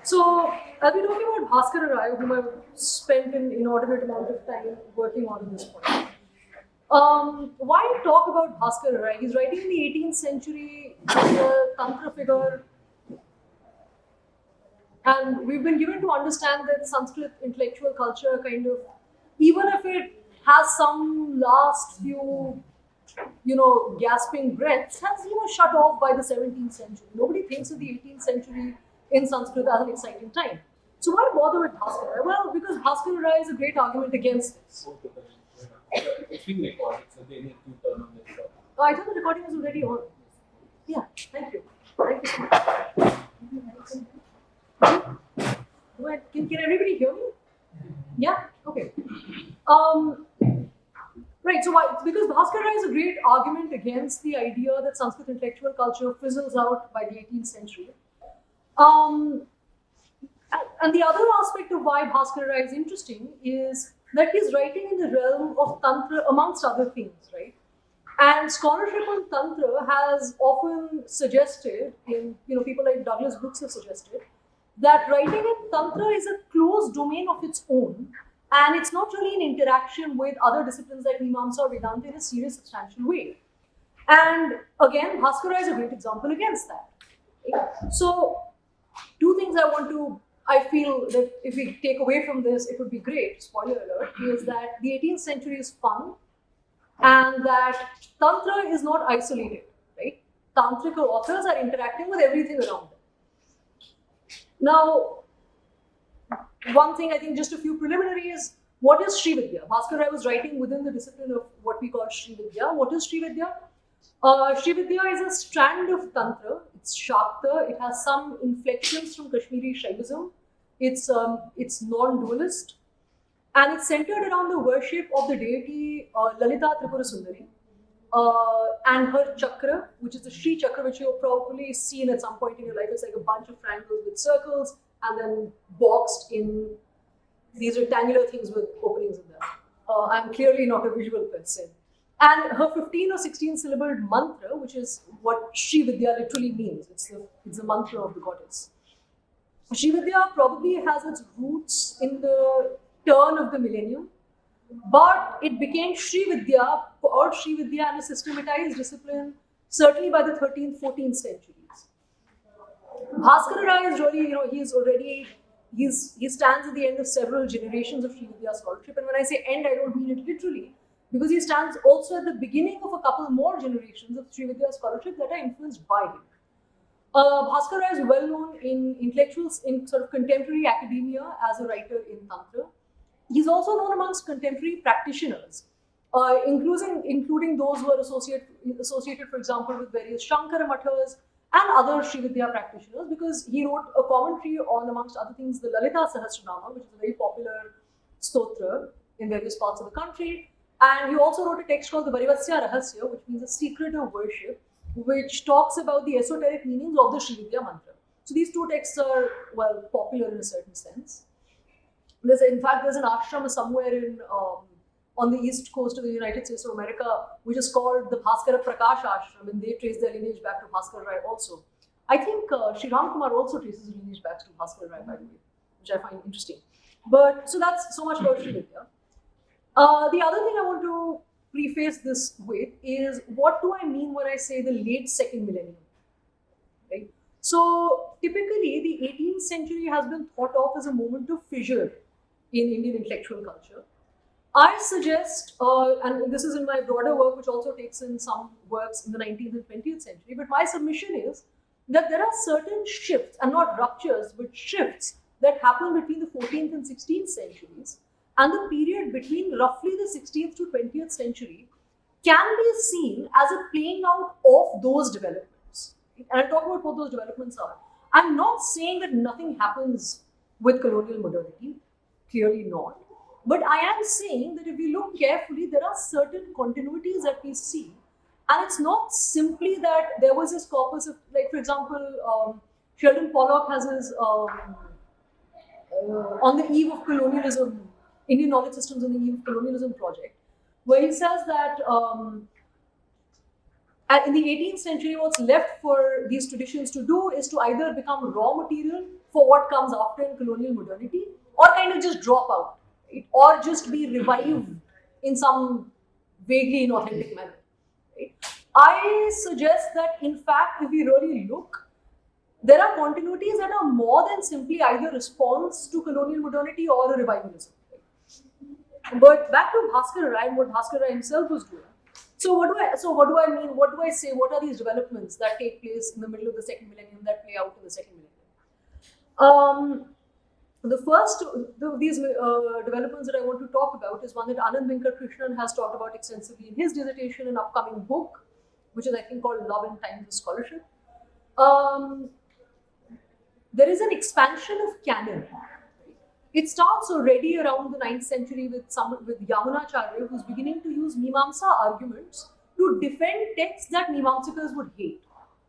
So I'll be talking about Bha skarara, whom I've spent an inordinate amount of time working on at this point. Why talk about Bha skarara? He's writing in the 18th century, he's a Tantra figure, and we've been given to understand that Sanskrit intellectual culture kind of, even if it has some last few, gasping breaths, has, shut off by the 17th century. Nobody thinks of the 18th century in Sanskrit as an exciting time. So why bother with Bha skarara? Well, because Bha skarara is a great argument against this. It's being recorded, so they need to turn on the show. Oh, I thought the recording was already on. Yeah, thank you. Thank you so much. Can everybody hear me? Yeah? Okay. Right, so why? Because Bha skarara is a great argument against the idea that Sanskrit intellectual culture fizzles out by the 18th century. And the other aspect of why Bha skarara is interesting is that he's writing in the realm of Tantra, amongst other things, right? And scholarship on Tantra has often suggested, people like Douglas Brooks have suggested, that writing in Tantra is a closed domain of its own, and it's not really an interaction with other disciplines like Mimasa or Vedanta in a serious, substantial way. And again, Bha skarara is a great example against that. Okay? So, two things I feel that if we take away from this, it would be great, spoiler alert, is that the 18th century is fun, and that Tantra is not isolated, right? Tantric authors are interacting with everything around them. Now, one thing, I think just a few preliminaries. What is Srividya? Bha skarara was writing within the discipline of what we call Srividya. What is Srividya? Srividya is a strand of Tantra. It's Shakta. It has some inflections from Kashmiri Shaivism. It's non-dualist. And it's centered around the worship of the deity Lalita Tripura Sundari and her chakra, which is the Shri chakra, which you've probably seen at some point in your life. It's like a bunch of triangles with circles and then boxed in these rectangular things with openings in them. I'm clearly not a visual person. And her 15 or 16 syllable mantra, which is what Srividya literally means. It's the mantra of the goddess. Srividya probably has its roots in the turn of the millennium, but it became Srividya or Srividya and a systematized discipline certainly by the 13th, 14th centuries. Bha skarara is really, he stands at the end of several generations of Srividya scholarship. And when I say end, I don't mean it literally, because he stands also at the beginning of a couple more generations of Srividya scholarship that are influenced by him. Bha skarara is well known in intellectuals, in sort of contemporary academia as a writer in Tantra. He's also known amongst contemporary practitioners, including those who are associated, for example, with various Shankara Mathas and other Srividya practitioners, because he wrote a commentary on, amongst other things, the Lalita Sahasranama, which is a very popular stotra in various parts of the country. And he also wrote a text called the Varivasya Rahasya, which means a secret of worship, which talks about the esoteric meanings of the Srividya mantra. So these two texts are, well, popular in a certain sense. There's an ashram somewhere on the east coast of the United States of America, which is called the Bhaskara Prakash Ashram, and they trace their lineage back to Bhaskara Rai also. I think Sri Ram Kumar also traces his lineage back to Bhaskara Rai, by the way, which I find interesting. But so that's so much about Srividya. The other thing I want to preface this with is, what do I mean when I say the late second millennium? Right? So typically, the 18th century has been thought of as a moment of fissure in Indian intellectual culture. I suggest, and this is in my broader work, which also takes in some works in the 19th and 20th century, but my submission is that there are certain shifts, and not ruptures, but shifts that happen between the 14th and 16th centuries, and the period between roughly the 16th to 20th century can be seen as a playing out of those developments. And I'll talk about what those developments are. I'm not saying that nothing happens with colonial modernity, clearly not. But I am saying that if we look carefully, there are certain continuities that we see. And it's not simply that there was this corpus of, like, for example, Sheldon Pollock has his On the Eve of Colonialism, Indian Knowledge Systems on the Eve of Colonialism project, where he says that And in the 18th century, what's left for these traditions to do is to either become raw material for what comes after in colonial modernity, or kind of just drop out, right? Or just be revived in some vaguely inauthentic manner. Right? I suggest that, in fact, if we really look, there are continuities that are more than simply either response to colonial modernity or a revivalism. But back to Bha skarara and what Bha skarara himself was doing. So what do I mean? What do I say? What are these developments that take place in the middle of the second millennium, that play out in the second millennium? The first of these developments that I want to talk about is one that Anand Venkat has talked about extensively in his dissertation and upcoming book, which is, I think, called Love in Times of Scholarship. There is an expansion of canon. It starts already around the 9th century with Yamunacharya, who's beginning to use Mimamsa arguments to defend texts that Mimamsakas would hate.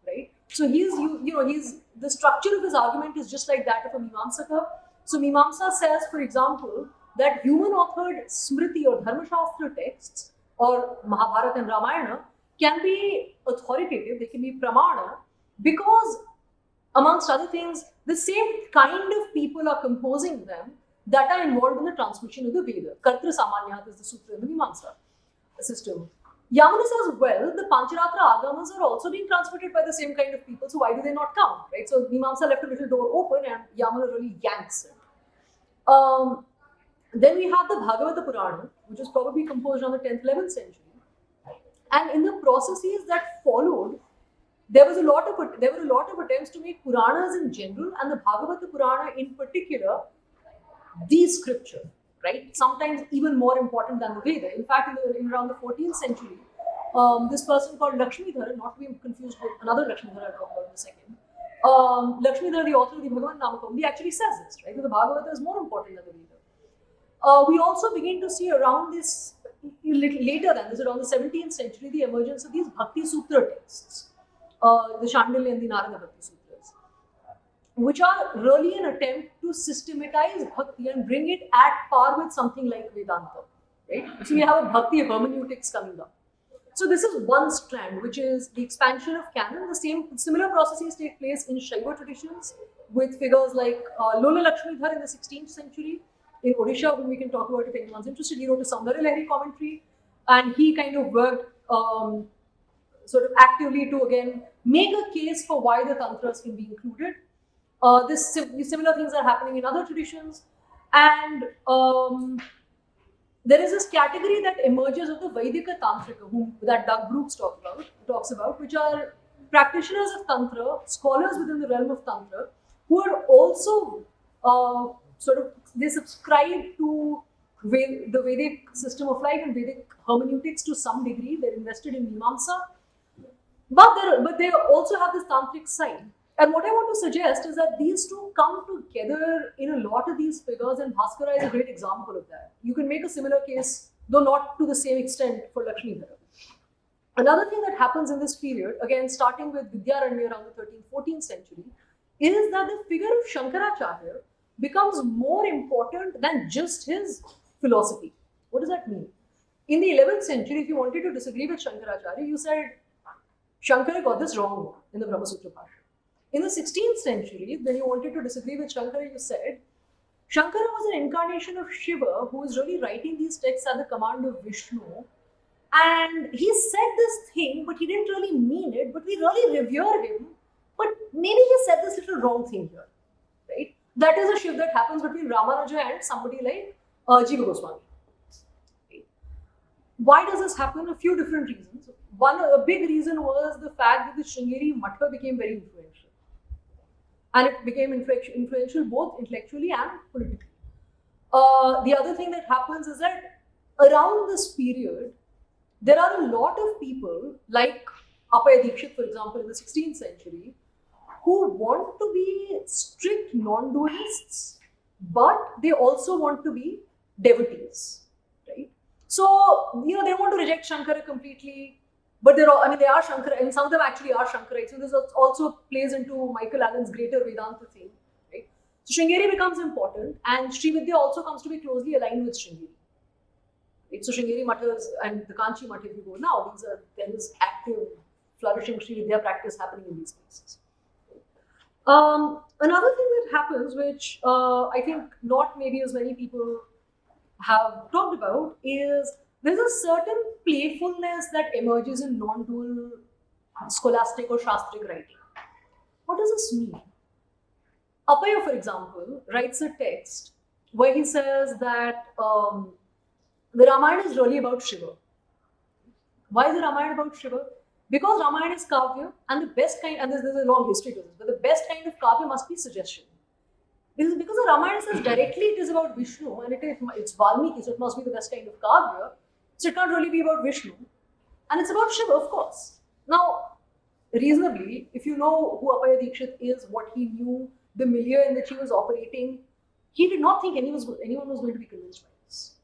Right? So the structure of his argument is just like that of a Mimamsaka. So Mimamsa says, for example, that human-authored Smriti or Dharmashastra texts, or Mahabharata and Ramayana, can be authoritative, they can be pramana, because, amongst other things, the same kind of people are composing them that are involved in the transmission of the Veda. Kartra Samanyat is the sutra in the Mimamsa system. Yamuna says, well, the Pancharatra Agamas are also being transmitted by the same kind of people, so why do they not count? Right? So Mimamsa left a little door open and Yamuna really yanks it. Then we have the Bhagavata Purana, which was probably composed around the 10th, 11th century. And in the processes that followed, there were a lot of attempts to make Puranas in general, and the Bhagavata Purana in particular, the scripture, right? Sometimes even more important than the Veda. In fact, in around the 14th century, this person called Lakshmidhar, not to be confused with another Lakshmidhar I'll talk about in a second, Lakshmidhar, the author of the Bhagavan Namakam, he actually says this, right? That the Bhagavata is more important than the Veda. We also begin to see around this, later than this, around the 17th century, the emergence of these Bhakti Sutra texts. The Shandilya and the Narada Bhakti Sutras, which are really an attempt to systematize Bhakti and bring it at par with something like Vedanta. Right? So we have a Bhakti hermeneutics coming up. So this is one strand, which is the expansion of canon. Similar processes take place in Shaiva traditions with figures like Lola Lakshmidhar in the 16th century in Odisha, whom we can talk about if anyone's interested. He wrote a Saundarya Lahari commentary, and he kind of worked sort of actively to again make a case for why the tantras can be included. Similar things are happening in other traditions, and there is this category that emerges of the Vaidika Tantrika, that Doug Brooks talks about, which are practitioners of Tantra, scholars within the realm of Tantra, who are also they subscribe to the Vedic system of life and Vedic hermeneutics to some degree. They're invested in Mimamsa. But they also have this tantric side. And what I want to suggest is that these two come together in a lot of these figures, and Bha skarara is a great example of that. You can make a similar case, though not to the same extent, for Lakshmidhara. Another thing that happens in this period, again starting with Vidyaranya around the 13th, 14th century, is that the figure of Shankaracharya becomes more important than just his philosophy. What does that mean? In the 11th century, if you wanted to disagree with Shankaracharya, you said, Shankara got this wrong in the Brahma Sutra Bhashya. In the 16th century, when you wanted to disagree with Shankara, you said, Shankara was an incarnation of Shiva who was really writing these texts at the command of Vishnu. And he said this thing, but he didn't really mean it, but we really revere him. But maybe he said this little wrong thing here, right? That is a shift that happens between Ramanuja and somebody like Jiva Goswami. Right? Why does this happen? A few different reasons. A big reason was the fact that the Sringeri Matha became very influential. And it became influential both intellectually and politically. The other thing that happens is that around this period, there are a lot of people like Appaya Dikshit, for example, in the 16th century, who want to be strict non-dualists, but they also want to be devotees, right? So, they want to reject Shankara completely, but they are Shankara, and some of them actually are Shankarites. So this also plays into Michael Allen's greater Vedanta thing, right? So Sringeri becomes important, and Srividya also comes to be closely aligned with Sringeri. Right? So Sringeri Mathas and the Kanchi Math, if you go now, there is active flourishing Srividya practice happening in these places. Another thing that happens, which I think not maybe as many people have talked about, is there's a certain playfulness that emerges in non-dual scholastic or shastric writing. What does this mean? Appaya, for example, writes a text where he says that the Ramayana is really about Shiva. Why is the Ramayana about Shiva? Because Ramayana is Kavya, and the best kind, and there's a long history to this, but the best kind of Kavya must be suggestion. Because the Ramayana says directly it is about Vishnu, and it's Valmiki, so it must be the best kind of Kavya. So it can't really be about Vishnu. And it's about Shiva, of course. Now, reasonably, if you know who Appaya Dikshit is, what he knew, the milieu in which he was operating, he did not think anyone was going to be convinced by this.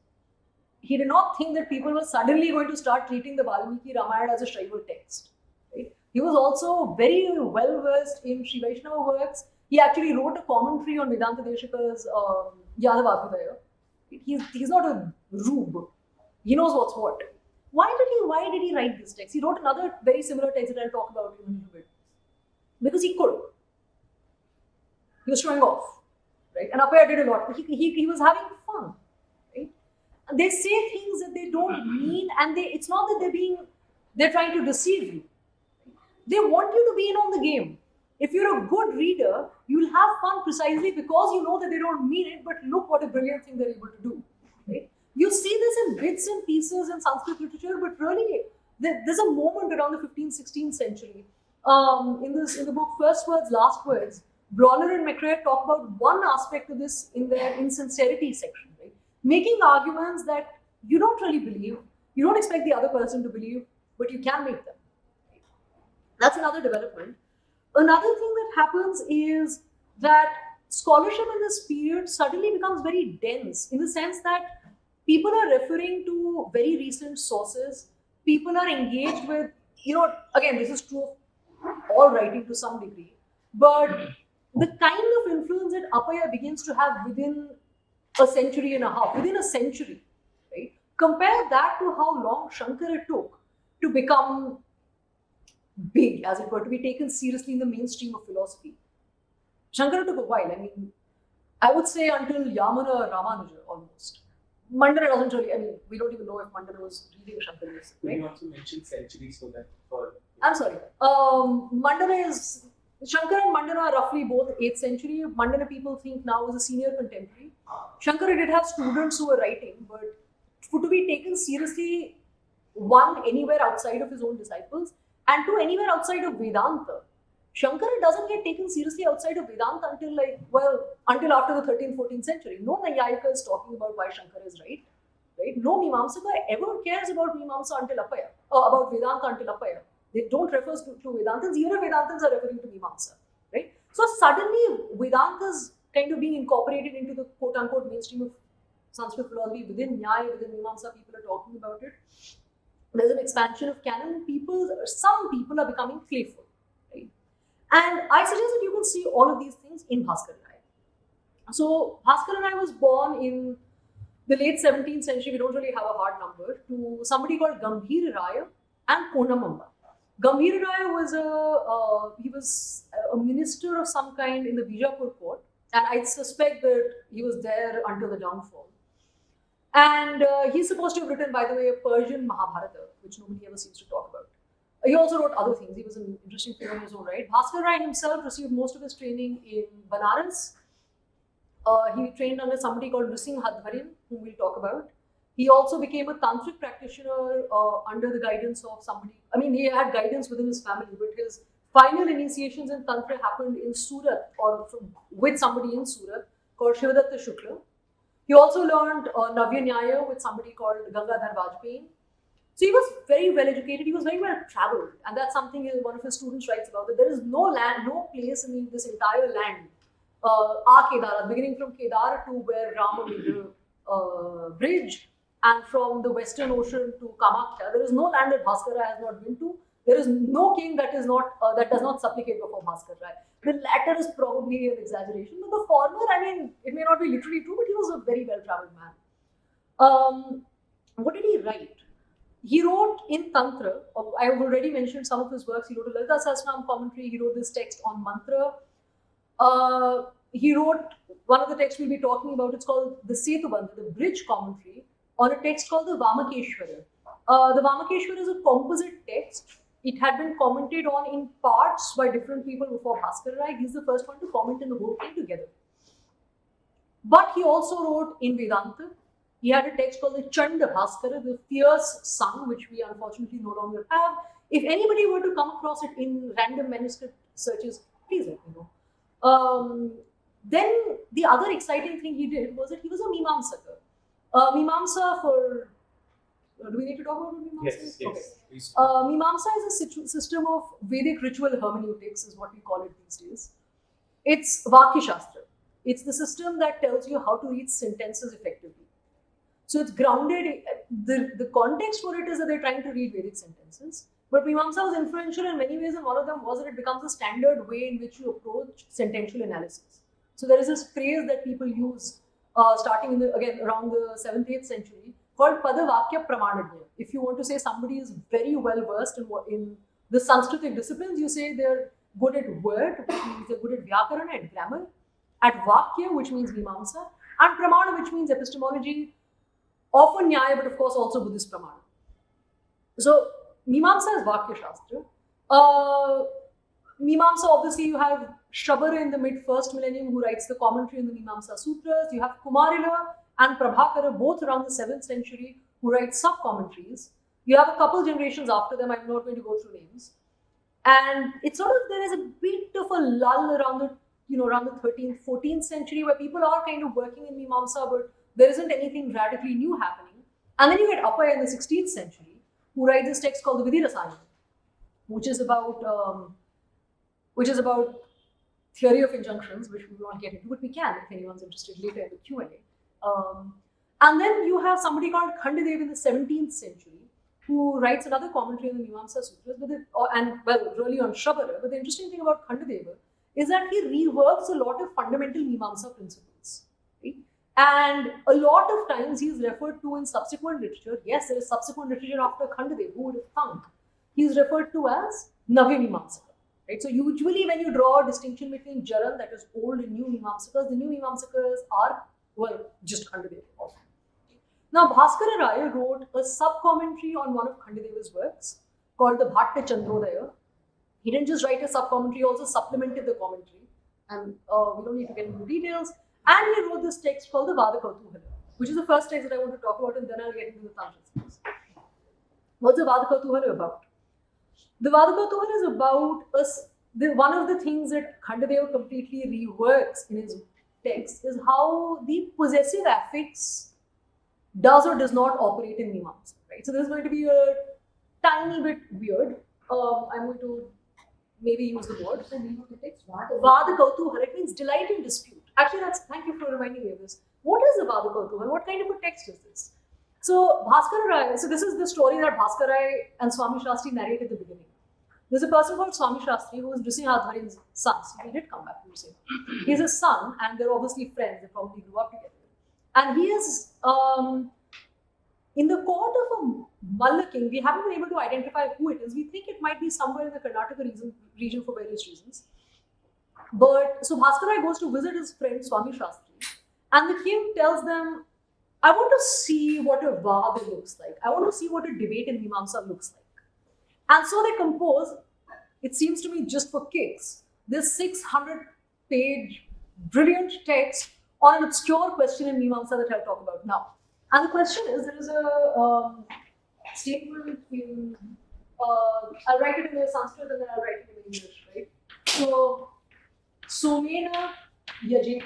He did not think that people were suddenly going to start treating the Valmiki Ramayana as a Shaiva text. Right? He was also very well versed in Sri Vaishnava works. He actually wrote a commentary on Vedanta Deshika's Yadav Abhidaya. He's not a rube. He knows what's what. Why did he write this text? He wrote another very similar text that I'll talk about in a little bit. Because he could. He was showing off. Right? And Appaya did a lot. He was having fun. Right? And they say things that they don't mean, and it's not that they're trying to deceive you. They want you to be in on the game. If you're a good reader, you'll have fun precisely because you know that they don't mean it, but look what a brilliant thing they're able to do. Right? You see this in bits and pieces in Sanskrit literature, but really, there's a moment around the 15th, 16th century. In the book First Words, Last Words, Bronner and McRae talk about one aspect of this in their insincerity section, right? Making arguments that you don't really believe, you don't expect the other person to believe, but you can make them. Right? That's another development. Another thing that happens is that scholarship in this period suddenly becomes very dense in the sense that people are referring to very recent sources. People are engaged with, again, this is true of all writing to some degree, but the kind of influence that Appaya begins to have within a century and a half, within a century, right? Compare that to how long Shankara took to become big, as it were, to be taken seriously in the mainstream of philosophy. Shankara took a while. I would say until Yamuna or Ramanuja almost. Mandana doesn't really, we don't even know if Mandana was reading Shankara. Right? You also mentioned centuries so that for... I'm sorry. Shankara and Mandana are roughly both 8th century. Mandana people think now is a senior contemporary. Shankara did have students who were writing, but to be taken seriously, one, anywhere outside of his own disciples, and two, anywhere outside of Vedanta. Shankara doesn't get taken seriously outside of Vedanta until after the 13th, 14th century. No Nayayika is talking about why Shankara is right. No Mimamsaka ever cares about Mimamsa until Appaya, about Vedanta until Appaya. They don't refer to Vedantins, even if Vedantins are referring to Mimamsa. Right? So suddenly Vedanta's kind of being incorporated into the quote-unquote mainstream of Sanskrit philosophy within Nyaya, within Mimamsa, people are talking about it. There's an expansion of canon. Some people are becoming playful. Right? And I suggest that you can see all of these things in Bha skarara. So Bha skarara was born in the late 17th century, we don't really have a hard number, to somebody called Gambhir Raya and Konamamba. Gambhir Raya was a minister of some kind in the Bijapur court, and I suspect that he was there until the downfall. And he's supposed to have written, by the way, a Persian Mahabharata, which nobody ever seems to talk about. He also wrote other things. He was an interesting figure in his own right. Bha skarara himself received most of his training in Banaras. He trained under somebody called Nrsimha Hadvarin, whom we'll talk about. He also became a tantric practitioner under the guidance of somebody. He had guidance within his family, but his final initiations in Tantra happened in Surat, or with somebody in Surat called Srividya Shukla. He also learned Navya Nyaya with somebody called Gangadhar Vajpayee. So he was very well educated, he was very well traveled, and that's something one of his students writes about, that there is no place in this entire land, Kedara, beginning from Kedar to where Rama made the bridge, and from the Western Ocean to Kamakhya, there is no land that Bha skarara has not been to. There is no king that does not supplicate before Bha skarara. The latter is probably an exaggeration, but the former, it may not be literally true, but he was a very well-traveled man. What did he write? he wrote in Tantra, I have already mentioned some of his works. He wrote a Lalita Sahasranam commentary, he wrote this text on mantra. He wrote one of the texts we'll be talking about, it's called the Setubandha, the bridge commentary, on a text called the Vamakeshwara. The Vamakeshwara is a composite text. It had been commented on in parts by different people before Bha skarara. He's the first one to comment in the whole thing together. But he also wrote in Vedanta. He had a text called the Chanda Bhaskara, the fierce sun, which we unfortunately no longer have. If anybody were to come across it in random manuscript searches, please let me know. Then the other exciting thing he did was that he was a Mimamsaka. Mimamsa for... do we need to talk about Mimamsa? Yes, yes. Okay. Please. Mimamsa is a system of Vedic ritual hermeneutics, is what we call it these days. It's Vakya Shastra. It's the system that tells you how to read sentences effectively. So it's grounded, the context for it is that they're trying to read Vedic sentences. But Mimamsa was influential in many ways, and one of them was that it becomes a standard way in which you approach sentential analysis. So there is this phrase that people use starting in again around the 7th, 8th century called Padavakya Pramanadnya. If you want to say somebody is very well versed in the Sanskritic disciplines, you say they're good at word, which means they're good at Vyakarana and grammar, at Vakya, which means Mimamsa, and Pramana, which means epistemology, often Nyaya, but of course also Buddhist Pramana. So Mimamsa is Vakya Shastra. Mimamsa, obviously, you have Shabara in the mid-1st millennium who writes the commentary on the Mimamsa Sutras. You have Kumarila and Prabhakara, both around the 7th century, who write sub-commentaries. You have a couple generations after them, I'm not going to go through names. And it's sort of, there is a bit of a lull around the 13th, 14th century where people are kind of working in Mimamsa, but there isn't anything radically new happening. And then you get Appaya in the 16th century, who writes this text called the Vidirasayana, which is about theory of injunctions, which we will not get into, but we can if anyone's interested later in the Q&A. And then you have somebody called Khandadev in the 17th century, who writes another commentary on the Mimamsa Sutras, really on Shabara. But the interesting thing about Khandadeva is that he reworks a lot of fundamental Mimamsa principles. Right? And a lot of times he is referred to in subsequent literature. Yes, there is subsequent literature after Khandadeva, who would have thunk. He is referred to as Navya Mimamsaka. Right? So usually when you draw a distinction between Jaran, that is old and new Mimamsakas, the new Mimamsakas are, just Khandadeva also. Now, Bhaskara Raya wrote a sub-commentary on one of Khandadeva's works called the Bhatta Chandrodaya. He didn't just write a sub-commentary, he also supplemented the commentary. And we don't need to get into details. And he wrote this text called the Vada Kautuhala, which is the first text that I want to talk about, and then I'll get into the Tantra space. What's the Vada Kautuhala about? The Vada Kautuhala is about one of the things that Khandadeva completely reworks in his text is how the possessive affects does or does not operate in Mimamsa. Right? So this is going to be a tiny bit weird. I'm going to maybe use the word. The name of the text? Vada Kautuhala. It means delight in dispute. Actually, thank you for reminding me of this. What is the Vada Kautuhala? What kind of a text is this? So Bhaskara Rai, so this is the story that Bhaskara Rai and Swami Shastri narrate at the beginning. There's a person called Swami Shastri who is Nrsimhadhari's son. So he did come back to Nrsimha. He's his son, and they're obviously friends. They probably grew up together. And he is in the court of a Malla king. We haven't been able to identify who it is. We think it might be somewhere in the Karnataka region for various reasons. But so Bhaskara goes to visit his friend Swami Shastri, and the king tells them, I want to see what a Vada looks like. I want to see what a debate in Mimamsa looks like. And so they compose, it seems to me just for kicks, this 600-page brilliant text on an obscure question in Mimamsa that I'll talk about now. And the question is, there is a statement in, I'll write it in the Sanskrit and then I'll write it in English, right? So, Somena Yajeta,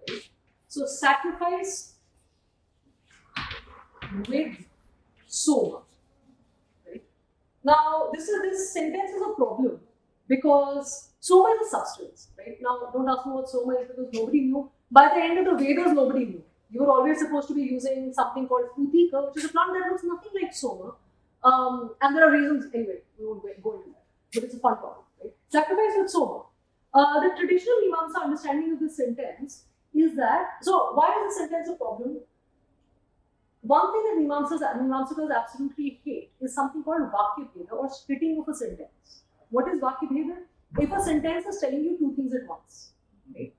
right? So sacrifice with Soma. Right? Now, this sentence is a problem because Soma is a substance, right? Now, don't ask me what Soma is because nobody knew. By the end of the Vedas, nobody knew. You were always supposed to be using something called Utika, which is a plant that looks nothing like Soma. And there are reasons, anyway, we won't go into that. But it's a fun topic, right? Sacrifice with Soma. The traditional Mimamsa understanding of this sentence is that, so why is the sentence a problem? one thing that Mimamsakas absolutely hate is something called Vakya Bheda, or splitting of a sentence. What is Vakya Bheda? If a sentence is telling you two things at once. Right?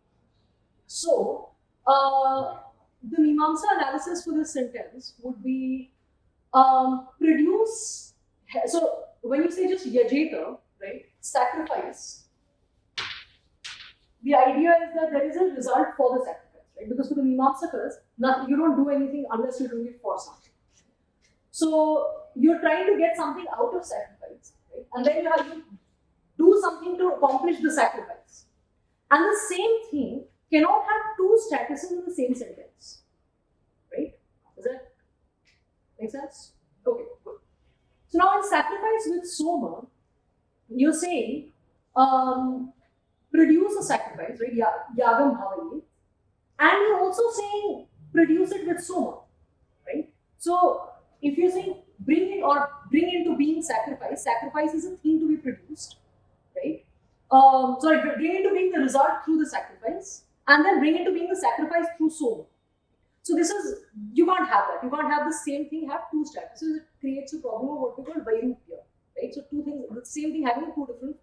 So, the Mimamsa analysis for this sentence would be produce. So, when you say just yajeta, right, sacrifice, the idea is that there is a result for the sacrifice, right? Because for the Mimamsakas, you don't do anything unless you're doing it for something. So, you're trying to get something out of sacrifice, right? And then you have to do something to accomplish the sacrifice. And the same thing cannot have two statuses in the same sentence, right? Does that make sense? Okay, good. So now in sacrifice with soma, you're saying produce a sacrifice, right? Yagam bhavaye, and you're also saying produce it with soma, right? So if you're saying bring into being sacrifice, sacrifice is a thing to be produced, right? Bring into being the result through the sacrifice, and then bring into being the sacrifice through soma. So this is, you can't have that. You can't have the same thing have two statuses. It creates a problem of what we call vairupya, right? So two things, the same thing having two different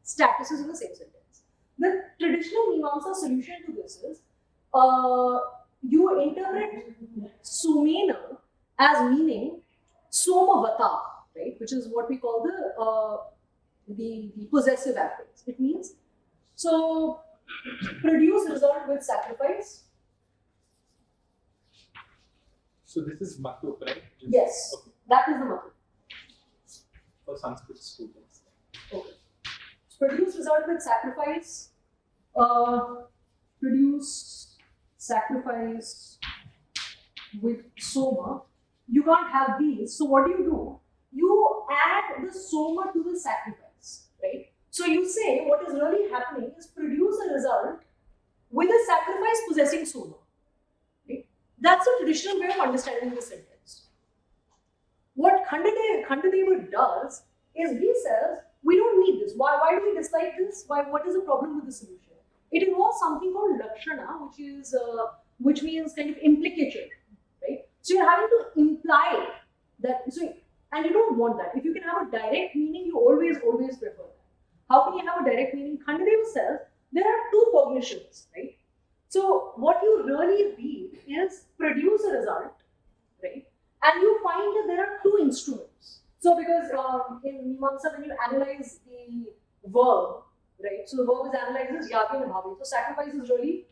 statuses in the same sentence. The traditional Mimamsa solution to this is, you interpret sumena as meaning somavata, right? Which is what we call the possessive affix. It means, so produce result with sacrifice. So this is Matu, right? Yes, Okay. that is the matu. For Sanskrit students. Okay. So produce result with sacrifice. Produce sacrifice with soma. You can't have these. So what do? You add the soma to the sacrifice, right? So you say what is really happening is produce a result with a sacrifice possessing soma. That's a traditional way of understanding the sentence. What Khandadeva does is he says, we don't need this. Why do we dislike this? What is the problem with the solution? It involves something called lakshana, which means kind of implicature, right? So you're having to imply that, and you don't want that. If you can have a direct meaning, you always prefer that. How can you have a direct meaning? Khandadeva says there are two cognitions, right? So what you really read is produce a result, right? And you find that there are two instruments. So because in Mimamsa, when you analyze the verb, right? So the verb is analyzed as yagam and bhavi. So sacrifice is really,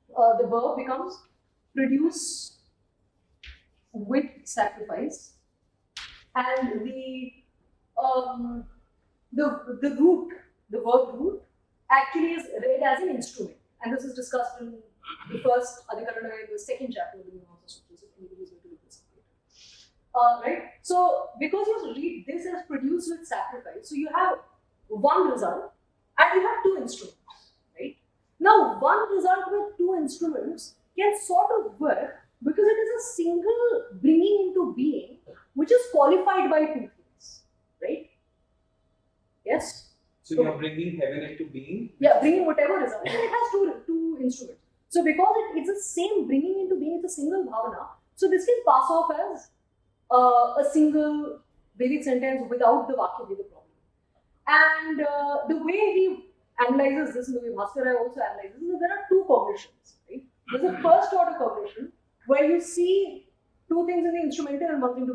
the verb becomes produce with sacrifice, and the root, the verb root, actually is read as an instrument. And this is discussed in the first Adhikarana in the second chapter of the Mimamsa Sutras, if anybody is going to read this later. Right? So, because you read this as produced with sacrifice, so you have one result and you have two instruments. Right? Now, one result with two instruments can sort of work because it is a single bringing into being which is qualified by two things. Right? Yes? So you are bringing heaven into being? Yeah, bringing whatever result. And it has two instruments. So because it's the same bringing into being, it's a single bhavana. So this can pass off as a single Vedic sentence without the Vakya Veda problem. And the way he analyzes this, and the way Bha skarara also analyzes this, is there are two cognitions. Right? There's a first order cognition where you see two things in the instrumental and one thing to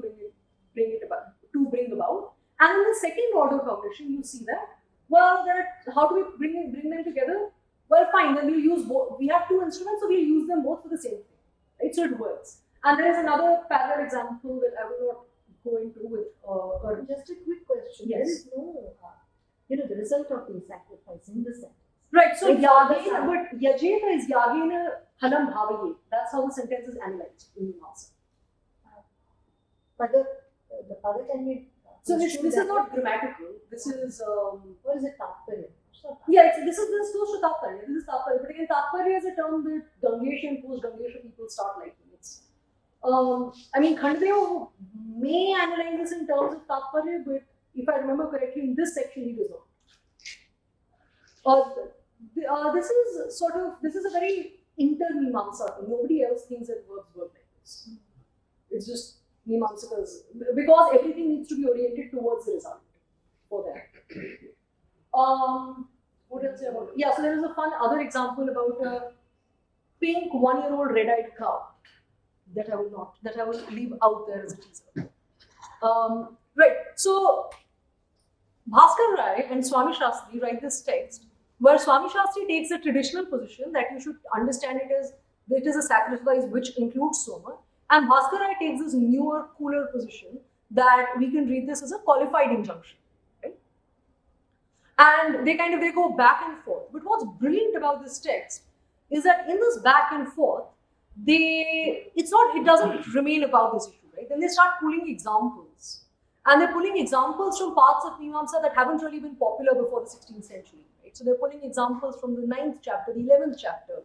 bring about. And in the second order cognition, you see that, well, how do we bring them together? Well, fine, then we'll use both. We have two instruments, so we'll use them both for the same thing. Right? So it works. And there is another parallel example that I will not go into with. Just a quick question. Yes. There is no, the result of the sacrifice in the sentence. Right, so It's yagena, but yajeta is yagena halam bhavaye. That's how the sentence is analyzed in Mimamsa. But the pada can be. So this is not grammatical. This is What is it? Tathparya. yeah. This is close to Tathparya. This is Tathparya. But again, Tathparya is a term that Gangesha and post-Gangesha people start liking. It's I mean, Khandadeva may analyze this in terms of Tathparya, but if I remember correctly, in this section he does not. This is a very inter-Mimamsa thing. Nobody else thinks that verbs work like this. It's just Mimamsakas, because everything needs to be oriented towards the result for them. What else about? Yeah, so there is a fun other example about a pink 1-year-old red-eyed cow that I will leave out there as a teaser. Right. So Bhaskar Rai and Swami Shastri write this text where Swami Shastri takes the traditional position that you should understand it as that it is a sacrifice which includes Soma, and Bhaskar Rai takes this newer, cooler position that we can read this as a qualified injunction. Right? And they go back and forth. But what's brilliant about this text is that in this back and forth, it doesn't remain about this issue, right? Then they start pulling examples. And they're pulling examples from parts of Mimamsa that haven't really been popular before the 16th century, right? So they're pulling examples from the 9th chapter, the 11th chapter.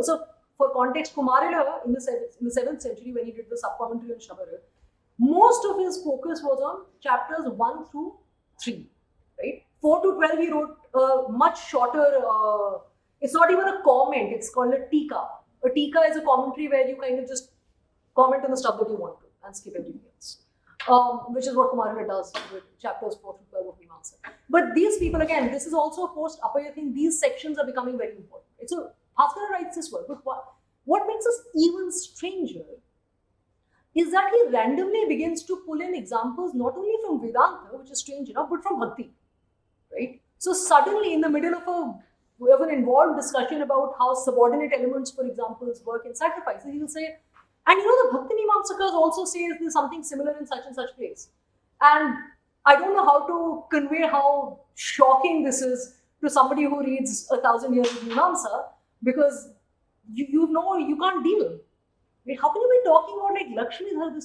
So for context, Kumarila in the 7th century, when he did the sub-commentary on Shabara, most of his focus was on chapters 1 through 3, right? 4 to 12, he wrote a much shorter, it's not even a comment, it's called a tika. A tika is a commentary where you kind of just comment on the stuff that you want to and skip everything else. Which is what Kumarila does with chapters 4 through 12 of Mimamsa. But these people, again, this is also a post-Apaya thing, these sections are becoming very important. So Bhaskara writes this well, but what makes us even stranger is that he randomly begins to pull in examples not only from Vedanta, which is strange enough, but from Bhakti, right? So suddenly, in the middle of an involved discussion about how subordinate elements, for example, work in sacrifices, he will say, and the Bhakti Mimamsakas also say there's something similar in such and such place. And I don't know how to convey how shocking this is to somebody who reads 1,000 years of Mimamsa, because you can't deal. Right? How can you be talking about like Lakshmidhar?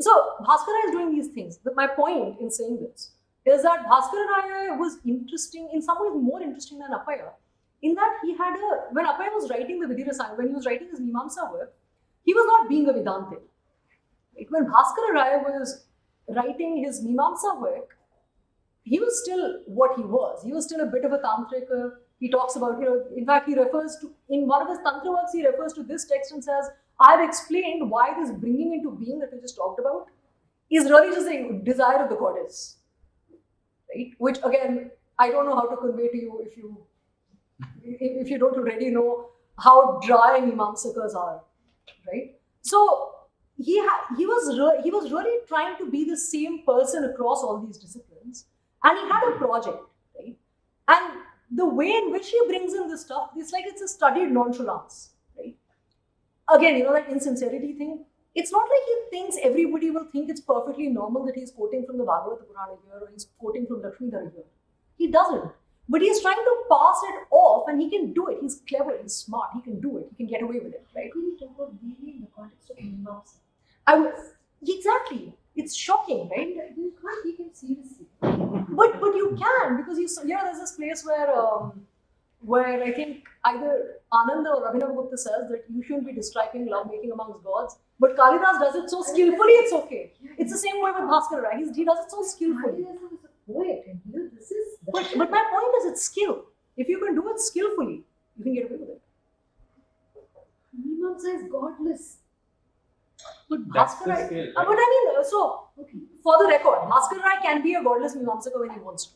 So Bhaskara is doing these things. My point in saying this is that Bhaskara Raya was interesting, in some ways more interesting than Appaya, in that when Appaya was writing the Vidirasanga, when he was writing his Mimamsa work, he was not being a Vedanta. Right? When Bhaskara Raya was writing his Mimamsa work, he was still what he was. He was still a bit of a Tantrika. He talks about, in fact, he refers to, in one of his Tantra works, he refers to this text and says, I've explained why this bringing into being that we just talked about is really just a desire of the goddess. Right? Which again, I don't know how to convey to you if you don't already know how dry Mimamsakas are. Right? So he was really trying to be the same person across all these disciplines, and he had a project, right? And the way in which he brings in this stuff, it's like it's a studied nonchalance, right? Again, that insincerity thing. It's not like he thinks everybody will think it's perfectly normal that he's quoting from the Bhagavata Purana here or he's quoting from Lakshmidhar here. He doesn't. But he's trying to pass it off, and he can do it. He's clever, he's smart, he can do it, he can get away with it, right? Can you talk about really in the context of Mimamsa? Exactly. It's shocking, right? You can't take it seriously. But you can, because there's this place where I think either Ananda or Abhinavagupta says that you shouldn't be describing lovemaking amongst gods. But Kalidas does it so skillfully, it's okay. It's the same way with Bhaskara, right? He does it so skillfully. Kalidas is a poet, and this is. But my point is, it's skill. If you can do it skillfully, you can get away with it. Mimamsa is godless. But That's Bhaskara, the skill, right? but I mean, so for the record, Bhaskara Rai can be a godless Mimamsaka when he wants to,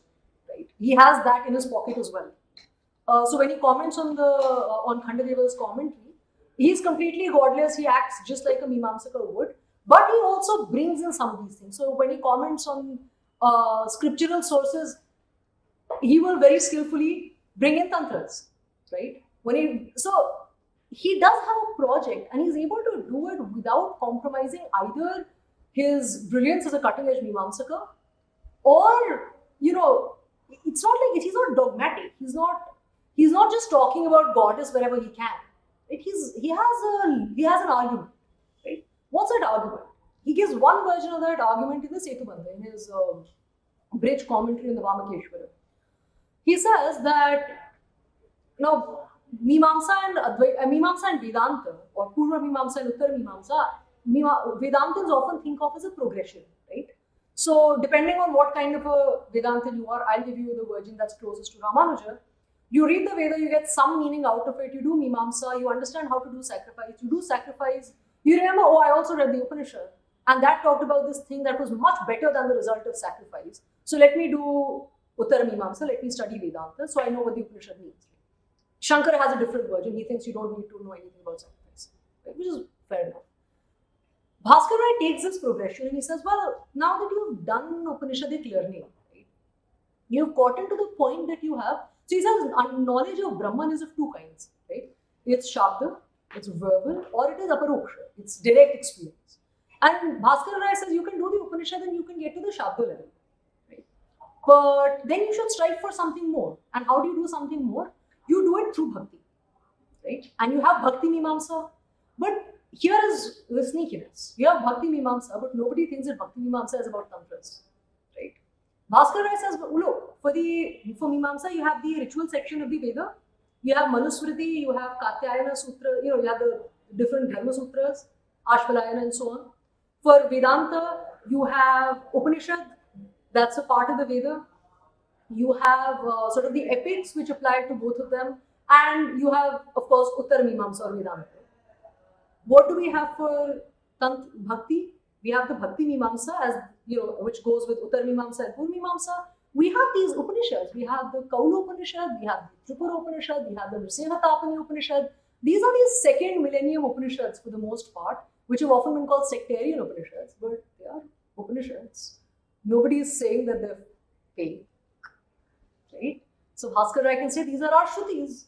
right? He has that in his pocket as well. So when he comments on Khandadeva's commentary, he's completely godless. He acts just like a Mimamsaka would, but he also brings in some of these things. So when he comments on scriptural sources, he will very skillfully bring in tantras, right? So he does have a project, and he's able to do it without compromising either his brilliance as a cutting-edge Mimamsaka, or it's not like he's not dogmatic. He's not just talking about goddess wherever he can. Right? He has an argument. Right? What's that argument? He gives one version of that argument in the Setubandha, in his bridge commentary in the Vamakeshwara. He says that Mimamsa and Vedanta, or Purva Mimamsa and Uttara Mimamsa, Vedantans often think of as a progression, right? So depending on what kind of a Vedantan you are, I'll give you the version that's closest to Ramanuja. You read the Veda, you get some meaning out of it, you do Mimamsa, you understand how to do sacrifice, you do sacrifice You remember, oh, I also read the Upanishad, and that talked about this thing that was much better than the result of sacrifice. So let me do Uttara Mimamsa, let me study Vedanta, so I know what the Upanishad means. Shankara has a different version. He thinks you don't need to know anything about sacrifice, right? Which is fair enough. Bhaskara takes this progression and he says, well, now that you've done Upanishadic learning, right, you've gotten to the point that you have. So he says, knowledge of Brahman is of two kinds, right? It's Shabda, it's verbal, or it is Aparoksha, it's direct experience. And Bhaskara says you can do the Upanishad and you can get to the Shabda level, right? But then you should strive for something more. And how do you do something more? You do it through bhakti, right? And you have bhakti mimamsa. But here is the sneakiness. You have bhakti mimamsa, but nobody thinks that bhakti mimamsa is about tantras, right? Bhaskara says, look, for mimamsa, you have the ritual section of the Veda. You have Manusmriti, you have Katyayana Sutra, you have the different Dharma Sutras, Ashvalayana and so on. For Vedanta, you have Upanishad, that's a part of the Veda. You have sort of the epics which apply to both of them, and you have, of course, Uttara Mimamsa or Vedanta. What do we have for Bhakti? We have the Bhakti Mimamsa, as which goes with Uttara Mimamsa and Purva Mimamsa. We have these Upanishads. We have the Kaula Upanishad, we have the Tripura Upanishad, we have the Nrsimhatapani Upanishad. These are these second millennium Upanishads for the most part, which have often been called sectarian Upanishads, but they are Upanishads. Nobody is saying that they're fake. Right? So Bhaskara can say these are our Shrutis.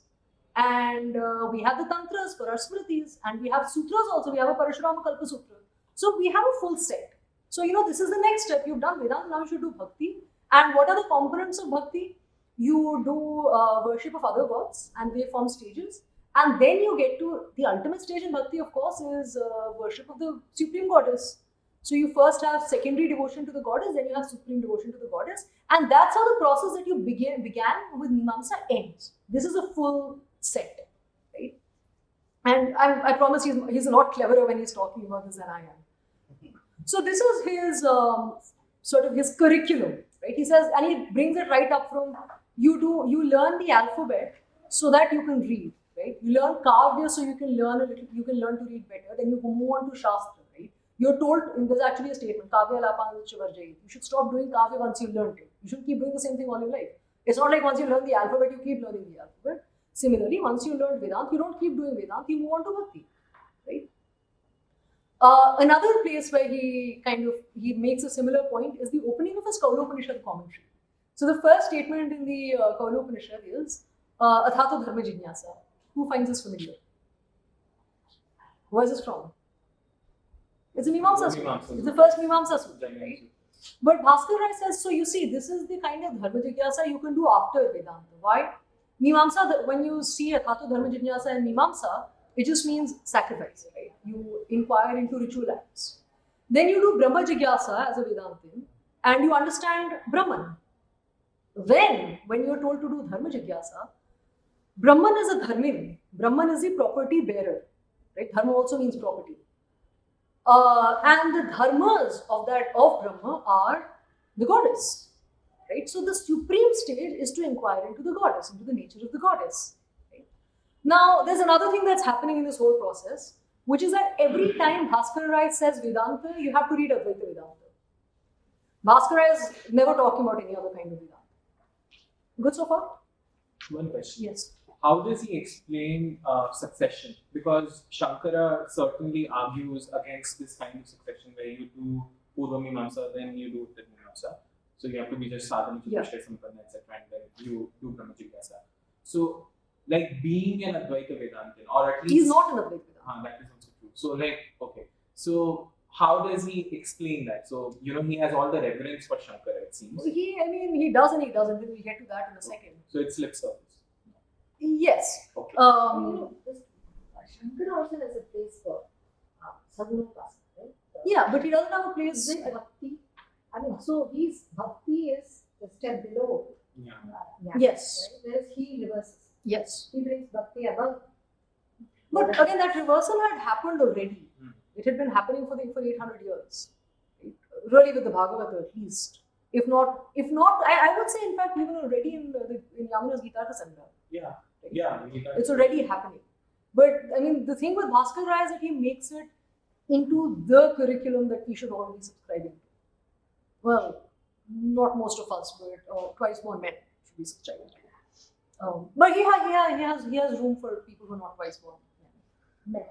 And we have the Tantras for our Smritis. And we have Sutras also. We have a Parashurama Kalpa Sutra. So we have a full set. So, this is the next step. You've done Vedanta, now you should do Bhakti. And what are the components of Bhakti? You do worship of other gods and they form stages. And then you get to the ultimate stage in Bhakti, of course, is worship of the Supreme Goddess. So you first have secondary devotion to the goddess, then you have supreme devotion to the goddess. And that's how the process that you began with Mimamsa ends. This is a full set, right? And I promise he's a lot cleverer when he's talking about this than I am. So this is his sort of his curriculum, right? He says, and he brings it right up from, you learn the alphabet so that you can read, right? You learn Kavya so you can learn to read better. Then you move on to Shastra, right? You're told, there's actually a statement, Kavya Lapancha Varjayit. You should stop doing Kavya once you've learned it. You shouldn't keep doing the same thing all your life. It's not like once you learn the alphabet, you keep learning the alphabet. Similarly, once you learn Vedanta, you don't keep doing Vedanta, you move on to Bhakti, right? Another place where he makes a similar point is the opening of his Kaula-Upanishad commentary. So the first statement in the Kaula-Upanishad is, Athato Dharma Jinyasa. Who finds this familiar? Where is this from? It's a Mimamsa Sutra. It's the first Mimamsa Sutra, right? But Bhaskara says, so you see, this is the kind of Dharma Jigyasa you can do after Vedanta. Why? Mimamsa, when you see Athato Dharma Jinyasa and Mimamsa, it just means sacrifice, right? You inquire into ritual acts. Then you do Brahma Jigyasa as a Vedantin, and you understand Brahman. Then, when you are told to do Dharma Jigyasa, Brahman is a Dharmin. Brahman is the property bearer, right? Dharma also means property. And the dharmas of Brahma are the goddess, right? So the supreme stage is to inquire into the goddess, into the nature of the goddess. Right? Now, there's another thing that's happening in this whole process, which is that every time Bhaskara says Vedanta, you have to read Advaita Vedanta. Bhaskara is never talking about any other kind of Vedanta. Good so far? One question. Yes. How does he explain succession? Because Shankara certainly argues against this kind of succession where you do Purva Mimamsa, then you do Uttara Mimamsa. So you have to be just Sadhana, Chatushtaya, Sampanna, etc. and then you do Brahma Jigyasa. So, like being an Advaita Vedantin, or at least... He's not an Advaita Vedantin. That is also true. So okay. So how does he explain that? So, he has all the reverence for Shankara, it seems. He does and he doesn't. We'll get to that in a second. So it's lip service. Yes. Okay. Shankara also has a place for sadhana class, right? Yeah, but he doesn't have a place. Is it Bhakti? So his Bhakti is the step below. Yeah. Yes. Right? Whereas he reverses. Yes. He brings Bhakti above. But again, that reversal had happened already. It had been happening for 800 years. Right? Really, with the Bhagavata at least. If not, I would say, in fact, even already in Yamuna's Gita Sangra. Yeah. Yeah. It's already happening. But the thing with Bhaskara is that he makes it into the curriculum that we should all be subscribing to. Well, not most of us, but twice more men should be subscribing to. But he has room for people who are not twice born men.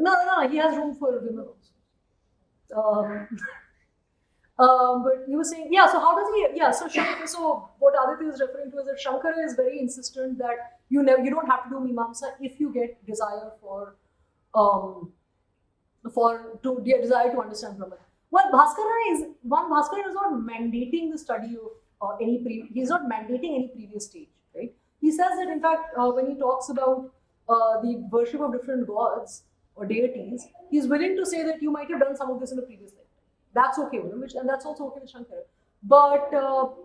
No, he has room for women also. But you were saying, yeah, so how does he, yeah, so what Aditya is referring to is that Shankara is very insistent that you don't have to do Mimamsa if you get desire desire to understand Brahman. Well, Bhaskara is not mandating the study of he's not mandating any previous stage, right? He says that in fact, when he talks about the worship of different gods or deities, he's willing to say that you might have done some of this in a previous life. That's okay with him, and that's also okay with Shankara. But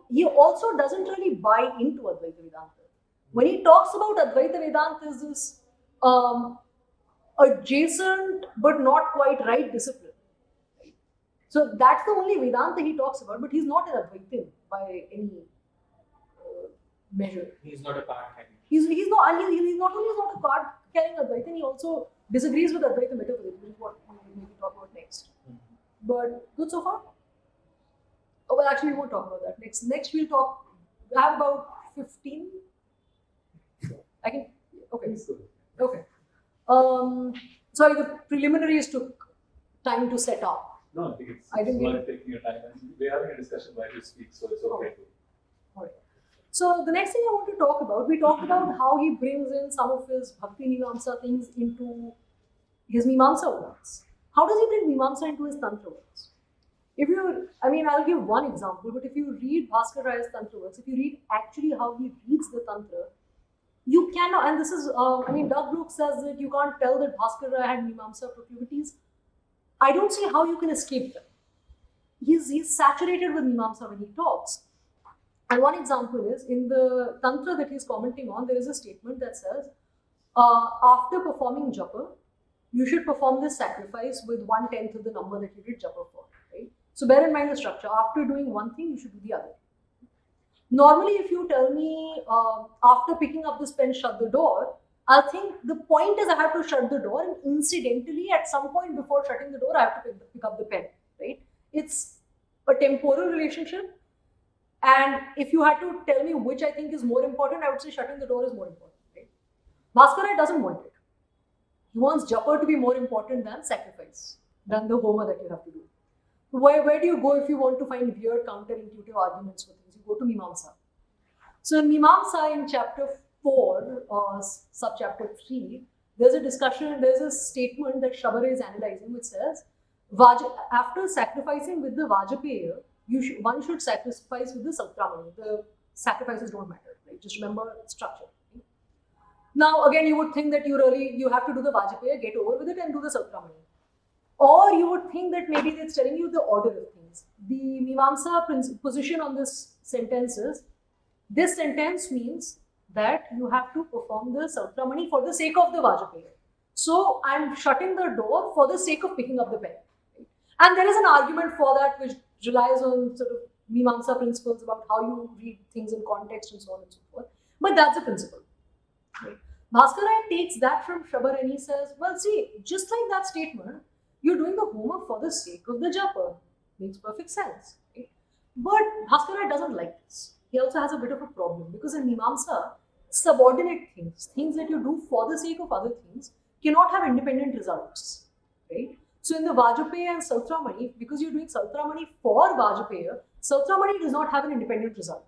he also doesn't really buy into Advaita Vedanta. When he talks about Advaita Vedanta as this adjacent but not quite right discipline. Right? So that's the only Vedanta he talks about, but he's not an Advaitin by any measure. He's not a card carrying. He's not only not a card carrying Advaitin, he also disagrees with Advaita metaphysics, which is what we will talk about next. But good so far? Oh, well, actually, we won't talk about that. Next we'll talk. We have about 15. I can. Okay. Okay. Sorry, the preliminaries took time to set up. No, I think I didn't worth taking your time. And we're having a discussion while you speak, so it's okay. All right. So the next thing I want to talk about, we talked about how he brings in some of his Bhakti Mimamsa things into his Mimamsa works. How does he bring Mimamsa into his Tantra works? I'll give one example, but if you read Bha skarara's Tantra works, if you read actually how he reads the Tantra, you cannot, and this is, Doug Brooks says that you can't tell that Bha skarara had Mimamsa proclivities. I don't see how you can escape them. He's saturated with Mimamsa when he talks. And one example is, in the Tantra that he's commenting on, there is a statement that says, after performing japa, you should perform this sacrifice with 1/10 of the number that you did japa for, right? So bear in mind the structure. After doing one thing, you should do the other. Normally, if you tell me, after picking up this pen, shut the door, I'll think the point is I have to shut the door, and incidentally, at some point before shutting the door, I have to pick up the pen, right? It's a temporal relationship. And if you had to tell me which I think is more important, I would say shutting the door is more important, right? Bha skarara doesn't want it. He wants japa to be more important than sacrifice, than the homa that you have to do. Where do you go if you want to find weird counterintuitive arguments for things? You go to Mimamsa. So in Mimamsa, in chapter 4, subchapter 3, there's a discussion, there's a statement that Shabara is analyzing which says, after sacrificing with the Vajapeya, one should sacrifice with the Saltramani. The sacrifices don't matter, right? Just remember structure. Right? Now, again, you would think that you have to do the Vajapeya, get over with it, and do the Saltramani. Or you would think that maybe it's telling you the order of things. The Mimamsa position on this sentence is, this sentence means that you have to perform the Saltramani for the sake of the Vajapeya. So I'm shutting the door for the sake of picking up the pen. Right? And there is an argument for that which relies on sort of Mimamsa principles about how you read things in context and so on and so forth. But that's a principle. Right? Bha skarara takes that from Shabar and he says, well, see, just like that statement, you're doing the homa for the sake of the japa. Makes perfect sense. Right? But Bha skarara doesn't like this. He also has a bit of a problem because in Mimamsa, subordinate things that you do for the sake of other things, cannot have independent results. Right? So in the Vajapeya and Saltramani, because you're doing Saltramani for Vajapeya, Saltramani does not have an independent result.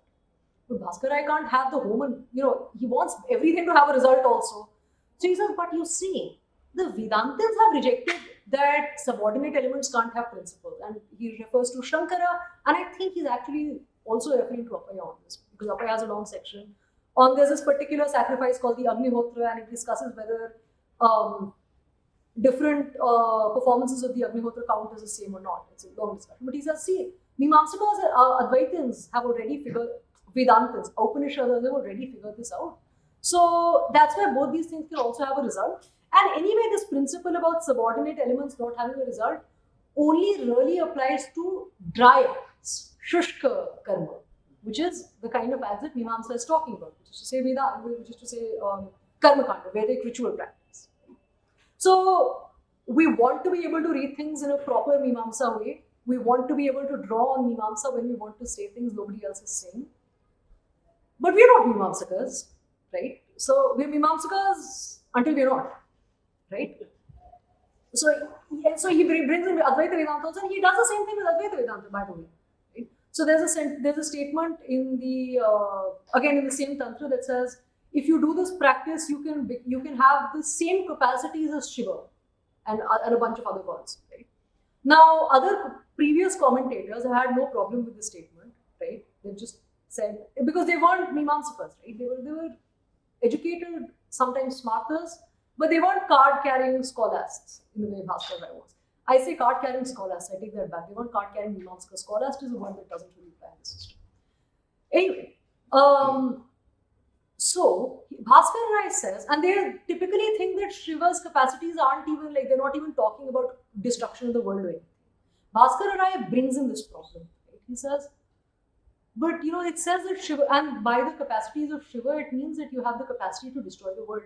But Bha skarara can't have the homa, he wants everything to have a result also. So he says, but you see, the Vedantins have rejected that subordinate elements can't have principles. And he refers to Shankara, and I think he's actually also referring to Appaya on this, because Appaya has a long section. There's this particular sacrifice called the Agnihotra, and it discusses whether different performances of the Agnihotra count as the same or not. It's a long discussion. But he says, see, Mimamsakas, Advaitins have already figured, Vedantins, Upanishads have already figured this out. So that's why both these things can also have a result. And anyway, this principle about subordinate elements not having a result only really applies to dry acts, shushka karma, which is the kind of acts that Mimamsa is talking about, which is to say Vedanta, which is to say karma kanda, Vedic ritual practice. So we want to be able to read things in a proper Mimamsa way. We want to be able to draw on Mimamsa when we want to say things nobody else is saying. But we're not Mimamsakas, right? So we're Mimamsakas until we're not, right? So he brings in Advaita Vedanta also, and he does the same thing with Advaita Vedanta, by the way. Right? So there's a statement in the again in the same tantra that says, if you do this practice, you can have the same capacities as Shiva and a bunch of other gods. Right? Now, other previous commentators had no problem with this statement. Right? They just said, because they weren't Mimamsakas, right? They were educated, sometimes smarters, but they weren't card-carrying scholasts in the way Bha skarara was. I say card-carrying scholasts, I take that back. They weren't card-carrying Mimamsakas. Scholast is a word that doesn't really apply in the system. Anyway, so Bhaskara says, and they typically think that Shiva's capacities aren't even like, they're not even talking about destruction of the world or anything. Bhaskara brings in this problem. Right? He says, but it says that Shiva, and by the capacities of Shiva, it means that you have the capacity to destroy the world.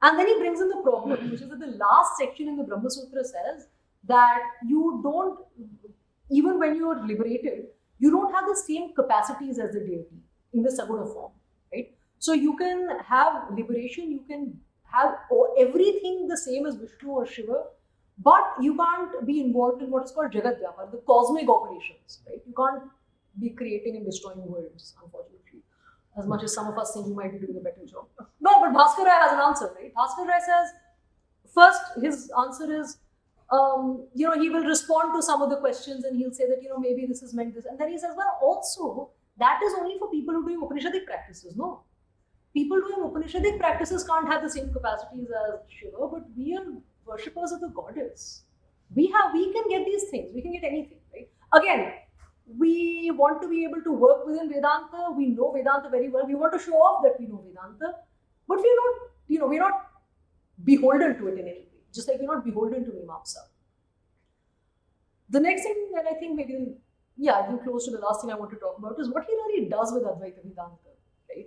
And then he brings in the problem, which is that the last section in the Brahma Sutra says that you don't, even when you are liberated, you don't have the same capacities as the deity in the Saguna form, right? So you can have liberation, you can have everything the same as Vishnu or Shiva, but you can't be involved in what is called Jagat Vyapar, the cosmic operations, right? You can't be creating and destroying worlds, unfortunately. As much as some of us think we might be doing a better job. No, but Bhaskara has an answer, right? Bhaskara says, first, his answer is, he will respond to some of the questions and he'll say that, maybe this is meant this. And then he says, well, also, that is only for people who are doing Upanishadic practices. No. People doing Upanishadic practices can't have the same capacities as Shiva, but we are worshippers of the goddess. We can get these things. We can get anything, right? Again, we want to be able to work within Vedanta. We know Vedanta very well. We want to show off that we know Vedanta, but we're not beholden to it in any way. Just like we're not beholden to Mimamsa. The next thing that I think I think close to the last thing I want to talk about is what he really does with Advaita Vedanta, right?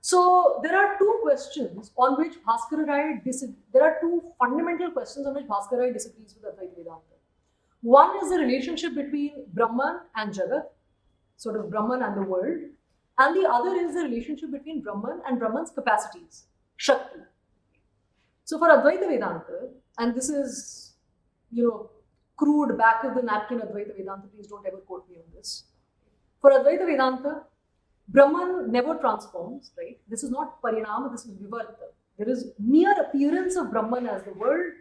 So there are two questions on which Bhaskara there are two fundamental questions on which Bhaskara disagrees with Advaita Vedanta. One is the relationship between Brahman and Jagat, sort of Brahman and the world. And the other is the relationship between Brahman and Brahman's capacities, Shakti. So for Advaita Vedanta, and this is, crude back of the napkin Advaita Vedanta, please don't ever quote me on this. For Advaita Vedanta, Brahman never transforms, right? This is not Parinama, this is Vivarta. There is mere appearance of Brahman as the world.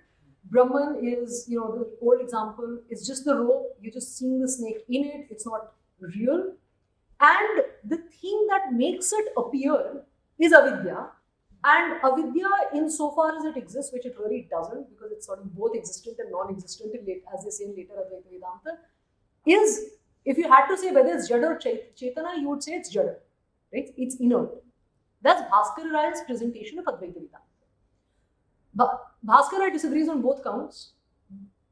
Brahman is, the old example is just the rope, you're just seeing the snake in it, it's not real. And the thing that makes it appear is avidya. And avidya, insofar as it exists, which it really doesn't, because it's sort of both existent and non-existent, as they say in later Advaita Vedanta, is, if you had to say whether it's Jada or Chetana, you would say it's Jada, right? It's inert. That's Bhaskara presentation of Advaita Vedanta. Bhaskara disagrees on both counts.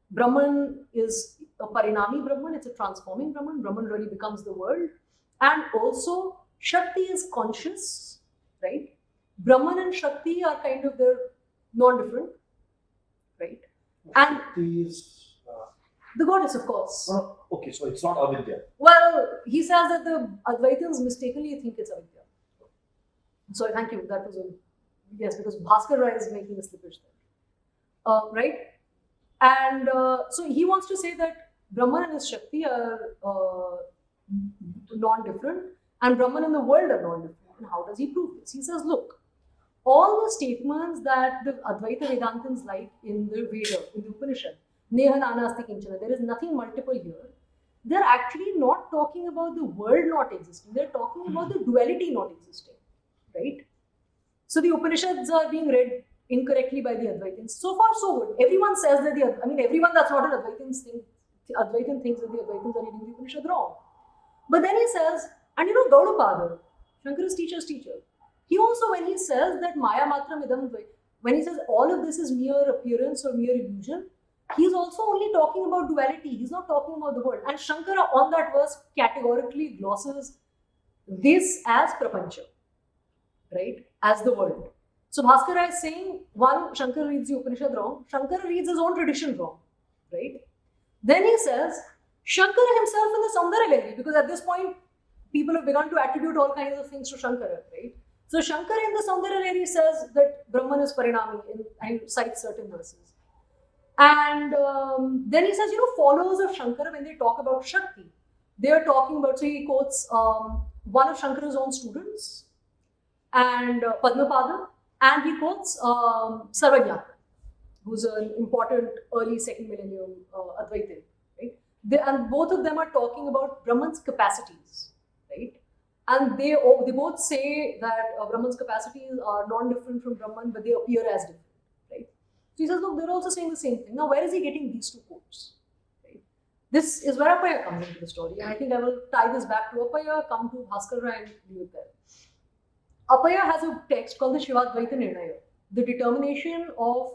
Brahman is a parinami Brahman, it's a transforming Brahman. Brahman really becomes the world. And also, Shakti is conscious, right? Brahman and Shakti are kind of, they're non-different, right? And Shakti is. The goddess, of course. No, okay, so it's not avidya. Well, he says that the Advaitins mistakenly think it's avidya. So thank you, that was a, yes, because Bhaskara is making a slippage there. Right? And so he wants to say that Brahman and his Shakti are non-different and Brahman and the world are non-different. And how does he prove this? He says, look, all the statements that the Advaita Vedantins like in the Veda, in the Upanishad, Neha Nanasti Kinchana, there is nothing multiple here. They're actually not talking about the world not existing. They're talking about the duality not existing, right? So the Upanishads are being read incorrectly by the Advaitins. So far, so good. Everyone says that everyone that's not an Advaitin thinks that the Advaitins are reading the Upanishad wrong. But then he says, and Gaudapada, Shankara's teacher's teacher, he also, when he says that Maya Matram Idam, when he says all of this is mere appearance or mere illusion, he's also only talking about duality. He's not talking about the world. And Shankara on that verse categorically glosses this as prapancha, right? As the world. So Bhaskara is saying, one, Shankara reads the Upanishad wrong. Shankara reads his own tradition wrong, right? Then he says, Shankara himself in the Saundara Lahari, because at this point, people have begun to attribute all kinds of things to Shankara, right? So Shankara in the Saundara Lahari says that Brahman is Parinami and cites certain verses. And then he says, followers of Shankara, when they talk about Shakti, they are talking about, so he quotes one of Shankara's own students, and Padmapada, and he quotes Sarvajnata, who's an important early second millennium Advaitin, right? And both of them are talking about Brahman's capacities, right? And they both say that Brahman's capacities are non-different from Brahman, but they appear as different, right? So he says, look, they're also saying the same thing. Now, where is he getting these two quotes? Right? This is where Appaya comes into the story, and I think I will tie this back to Appaya, come to Bhaskara and leave it there. Appaya has a text called the Shivadvaita Nirnaya, the determination of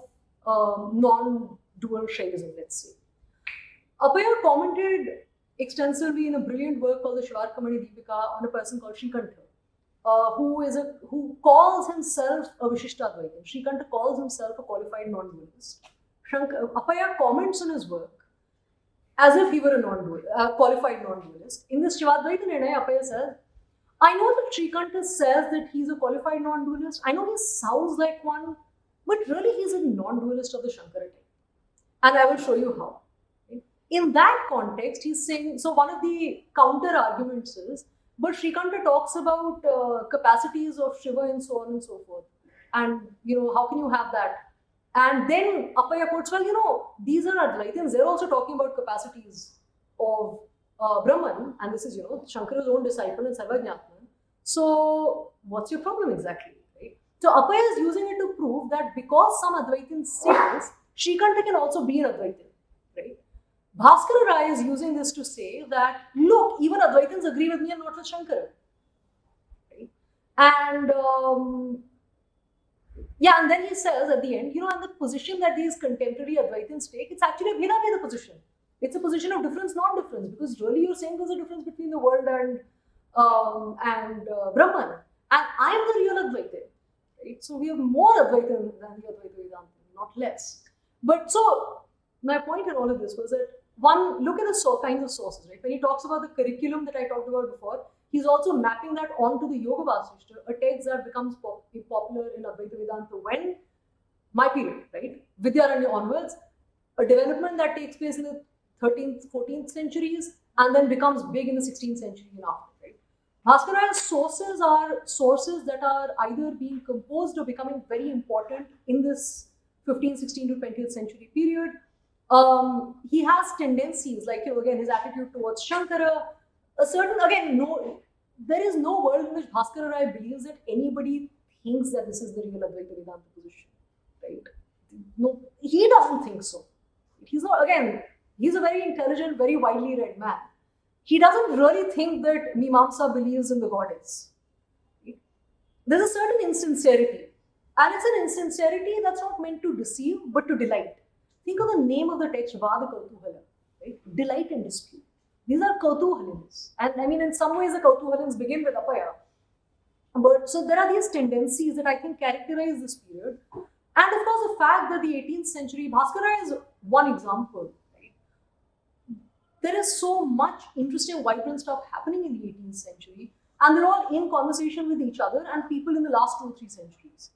non-dual Shaivism, let's say. Appaya commented extensively in a brilliant work called the Shivarkamani Deepika on a person called Srikantha, who calls himself a Vishishtadvaitin. Srikantha calls himself a qualified non-dualist. Appaya comments on his work as if he were a qualified non-dualist. In this Shivadvaita Nirnaya, Appaya says, I know that Srikantha says that he's a qualified non-dualist. I know he sounds like one, but really he's a non-dualist of the Shankara type. And I will show you how. In that context, he's saying, so one of the counter arguments is, but Srikantha talks about capacities of Shiva and so on and so forth. And, how can you have that? And then Appaya quotes, well, these are Advaitins. They're also talking about capacities of Brahman. And this is, Shankara's own disciple and Sarvajnatman. So what's your problem exactly? Right? So Appaya is using it to prove that because some Advaitins say this, Srikantha can also be an Advaitin. Right? Bhaskara Rai is using this to say that, look, even Advaitins agree with me and not with Shankara. Right? And and then he says at the end, and the position that these contemporary Advaitins take, it's actually a Bheda position. It's a position of difference, non-difference, because really you're saying there's a difference between the world and Brahman. And I am the real Advaitin. Right? So we have more Advaitin than the Advaita Vedanta, not less. But so, my point in all of this was that one, look at the kinds of sources, right? When he talks about the curriculum that I talked about before, he's also mapping that onto the Yoga Vasishta, a text that becomes popular in Advaita Vedanta when? My period, right? Vidyaranya onwards, a development that takes place in the 13th, 14th centuries and then becomes big in the 16th century and after, right? Bhaskara's sources are sources that are either being composed or becoming very important in this 15th, 16th to 20th century period. He has tendencies like, again, his attitude towards Shankara, a certain, there is no world in which Bhaskara Rai believes that anybody thinks that this is the real Advaita Vedanta position, right? No, he doesn't think so. He's not, he's a very intelligent, very widely read man. He doesn't really think that Mimamsa believes in the goddess. Right? There's a certain insincerity. And it's an insincerity that's not meant to deceive, but to delight. Think of the name of the text, Vada Kautuhala, right? Delight and dispute. These are Kautuhalins. And in some ways, the Kautuhalins begin with Appaya. But so there are these tendencies that I think characterize this period. And of course, the fact that the 18th century, Bhaskara is one example. Right? There is so much interesting, vibrant stuff happening in the 18th century. And they're all in conversation with each other and people in the last 2 or 3 centuries.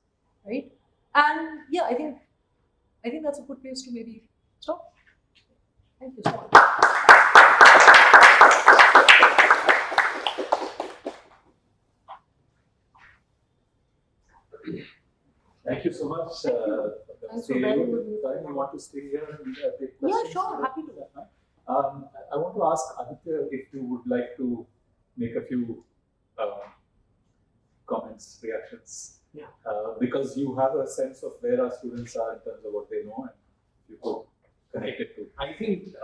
Right? And I think that's a good place to maybe stop. Thank you so much. Thank you so much. Thanks for bearing with me. You want to stay here and take questions? Yeah, sure. Happy to. I want to ask Aditya if you would like to make a few comments, reactions. Yeah. Because you have a sense of where our students are in terms of what they know, and you could connect it to. I think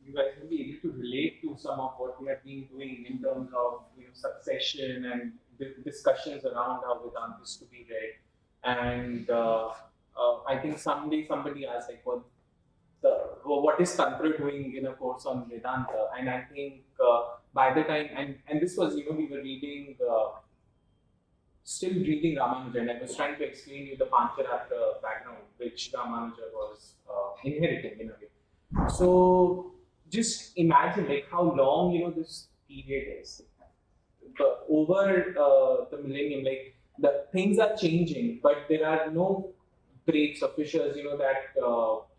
you guys will be able to relate to some of what we have been doing in terms of succession and discussions around how Vedanta is to be read. And I think someday somebody asked what is Tantra doing in a course on Vedanta? And I think by the time, and this was, we were reading still reading Ramanuja, and I was trying to explain you the Pancharatra background which Ramanuja was inheriting in a way. So just imagine like how long this period is. But over the millennium, like the things are changing, but there are no breaks or fissures, that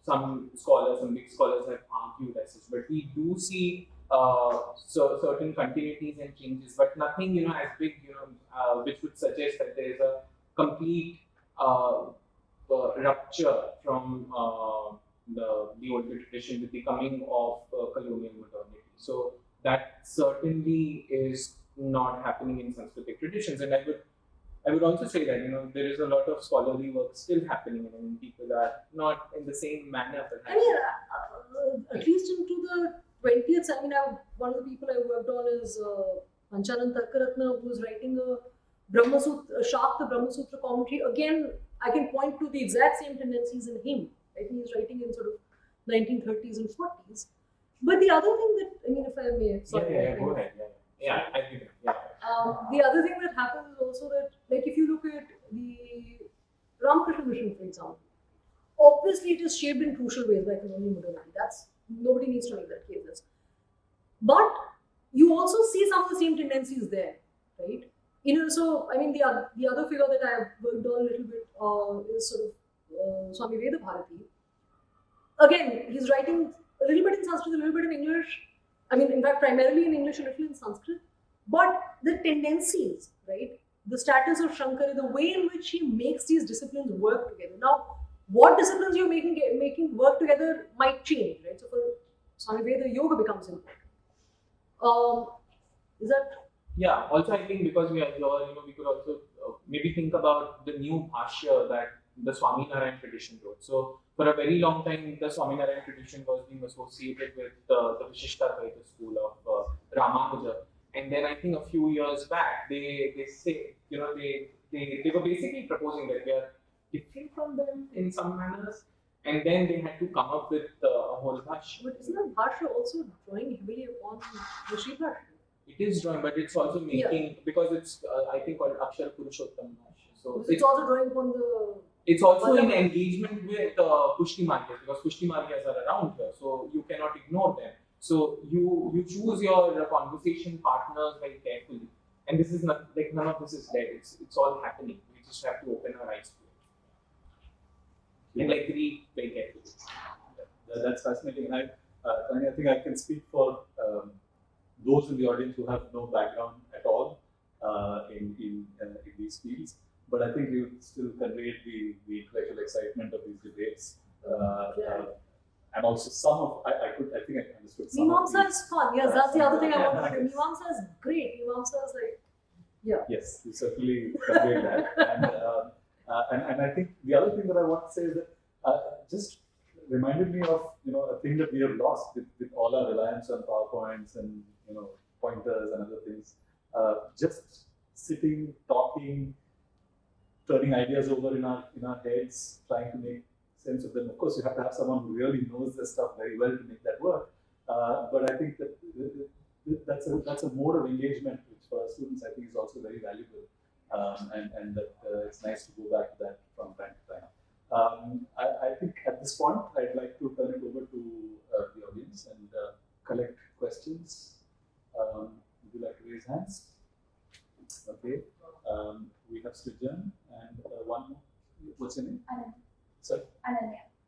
some scholars, some big scholars have argued as such. But we do see certain continuities and changes, but nothing, as big, which would suggest that there is a complete rupture from the older tradition with the coming of colonial modernity. So that certainly is not happening in Sanskritic traditions, and I would also say that there is a lot of scholarly work still happening, and people are not in the same manner. Perhaps. I mean, at least into the 20th. I mean, one of the people I worked on is Panchanand Tarkaratna, who is writing a Brahma Sutra, the Brahma Sutra commentary. Again, I can point to the exact same tendencies in him. Right? He is writing in sort of 1930s and 40s. But the other thing that, I mean, if I may, sorry, go ahead. Yeah, I think. Yeah. The other thing that happens is also that, like, if you look at the Ramakrishna mission, for example, obviously it is shaped in crucial ways by colonial modernity. That's nobody needs to make that case. But you also see some of the same tendencies there, right? So I mean, the other figure that I have worked on a little bit is sort of Swami Veda Bharati. Again, he's writing a little bit in Sanskrit, a little bit in English. I mean, in fact, primarily in English, a little in Sanskrit. But the tendencies, right? The status of Shankara, the way in which he makes these disciplines work together. Now, what disciplines you're making work together might change, right? So for Swami Veda, yoga becomes important. Is that? Yeah. Also, I think because we are here, we could also maybe think about the new bhashya that the Swaminarayan tradition wrote. So for a very long time, the Swaminarayan tradition was being associated with the Vishishtadvaita school of Ramanuja. And then I think a few years back, they say, they were basically proposing that we are different from them in some manners, and then they had to come up with a whole bhashya. But isn't that bhashya also drawing heavily upon the Sri Bhashya? It is drawing, but it's also making, because it's I think called Akshara Purushottam bhashya. So it's also drawing upon the. It's also in engagement with Pushti Margas, because Pushti Margas are around here, so you cannot ignore them. So you choose your conversation partners very carefully, and this is not like none of this is dead. It's all happening. We just have to open our eyes to it and like read very carefully. That's fascinating. I think I can speak for those in the audience who have no background at all in these fields, but I think you still conveyed the intellectual excitement of these debates. And also some of, I think I understood some Mimamsa is fun. Yes, that's the other thing I wanted to do. Mimamsa is great. Mimamsa is like, yeah. Yes, you certainly conveyed that. And I think the other thing that I want to say is that just reminded me of, a thing that we have lost with all our reliance on PowerPoints and, pointers and other things. Just sitting, talking, turning ideas over in our heads, trying to make sense of them. Of course, you have to have someone who really knows this stuff very well to make that work. But I think that that's a mode of engagement which for our students I think is also very valuable, and that it's nice to go back to that from time to time. I think at this point I'd like to turn it over to the audience and collect questions. Would you like to raise hands? Okay. We have Srijan and one more. What's your name? Sorry?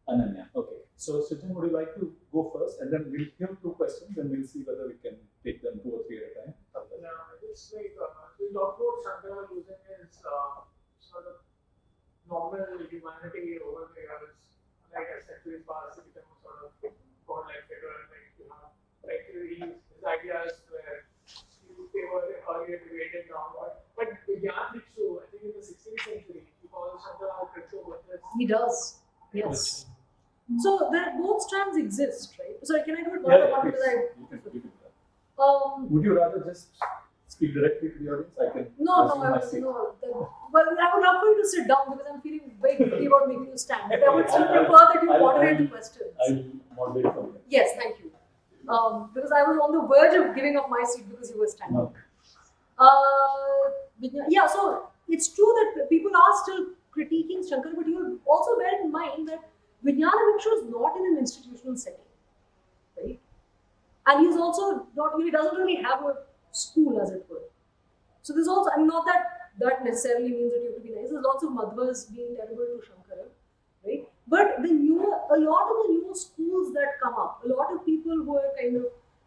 Ananya. Okay. So, Srijan, would you like to go first? And then we'll hear two questions and we'll see whether we can take them 2 or 3 at a time. Yeah, it's like we talked about Shankara using his sort of normal humanity over the years, like as centuries past, he became a sort of godlike figure, and his ideas were they were earlier debated now. But Vigyan Bhikshu, I think in the 16th century, he calls Shankara Bhikshu. He does, yes. So both strands exist, right? Sorry, can I do it one by one? You can do that. Would you rather just speak directly to the audience? I can. Well, I would love for you to sit down because I'm feeling very guilty about making you stand. But I would still prefer that you moderate the questions. I'll moderate for you. Yes, thank you. Because I was on the verge of giving up my seat because you were standing. No. Yeah, so it's true that people are still critiquing Shankara, but you also bear in mind that Vijnana Bhikshu is not in an institutional setting, right? And he's also not, he doesn't really have a school, as it were. So there's also, I mean, not that that necessarily means that you have to be nice. There's lots of madhvas being terrible to Shankara, right? But a lot of the new schools that come up, a lot of people who are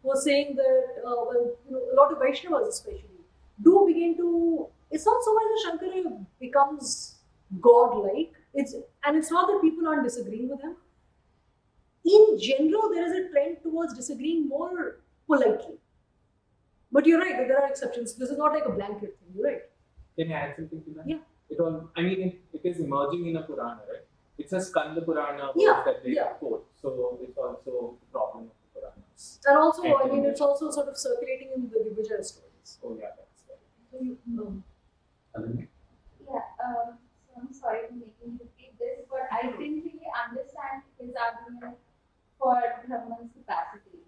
who are saying that, a lot of Vaishnavas especially, do begin to, it's not so much that Shankara becomes God-like, it's not that people aren't disagreeing with him. In general, there is a trend towards disagreeing more politely. But you're right, that there are exceptions. This is not like a blanket thing, you're right. Can I add something to that? Yeah. It is emerging in a Purana, right? It's a Skanda Purana Yeah, that they yeah. quote. So it's also a problem of the Puranas. And also, I mean, it's also sort of circulating in the Vijaya stories. Oh yeah, that's right. So you, Tarinee? Yeah, so I'm sorry for making you repeat this, but I didn't really understand his argument for Brahman's capacity.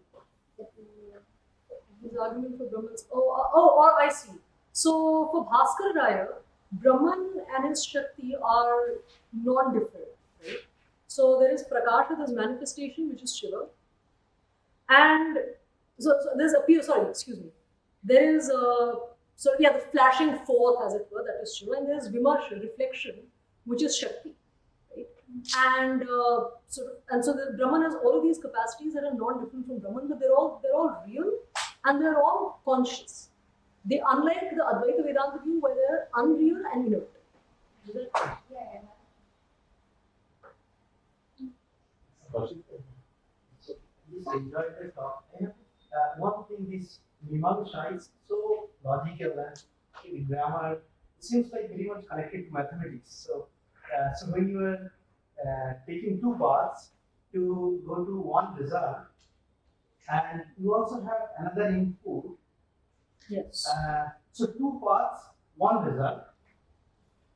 his argument for Brahman's. Oh, I see. So for Bha skarara, Brahman and his Shakti are non-different, right? So there is Prakasha, there's manifestation, which is Shiva. And so there's there is the flashing forth, as it were, that is Shiva, and there is Vimarsha, reflection, which is Shakti, right? And so the Brahman has all of these capacities that are non-different from Brahman, but they're all real and they're all conscious. They, unlike the Advaita Vedanta view, where they're unreal and inert. Yeah. So this enjoyed the talk. And one thing, this Mimasa is so logical and in grammar, it seems like very much connected to mathematics. So when you are taking two paths to go to one result, and you also have another input. Yes. So two paths, one result.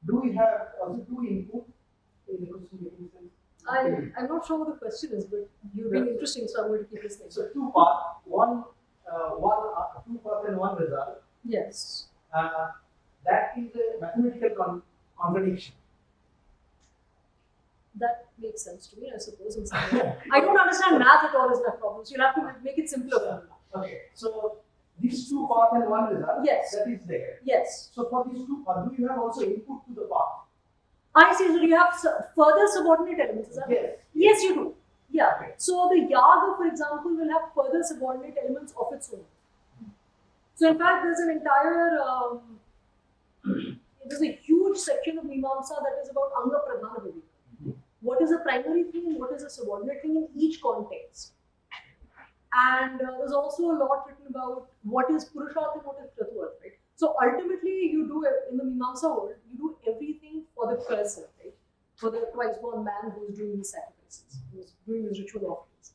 Do we have also two input in the question making sense? I'm not sure what the question is, but you've been interesting, so I'm going to keep listening. So two paths, two paths and one result. Yes. That is a mathematical contradiction. That makes sense to me, I suppose. In some way. I don't understand math at all is my problem, so you'll have to make it simpler for me. Okay, so these two paths and one result, Yes. that is there. Yes. So for these two paths, do you have also input to the path? I see. So you have further subordinate elements, is that Yes. right? Yes, you do. Yeah. Okay. So the yaga, for example, will have further subordinate elements of its own. So in fact, there's an entire, there's a huge section of Mimamsa that is about Anga Pradhana Viveka. What is a primary thing and what is a subordinate thing in each context. And there's also a lot written about what is Purusharth and what is Kratuarth, right? So ultimately, you do, in the Mimamsa world, you do everything for the person, right? For the twice-born man who is doing these sacrifices, who is doing these ritual offerings.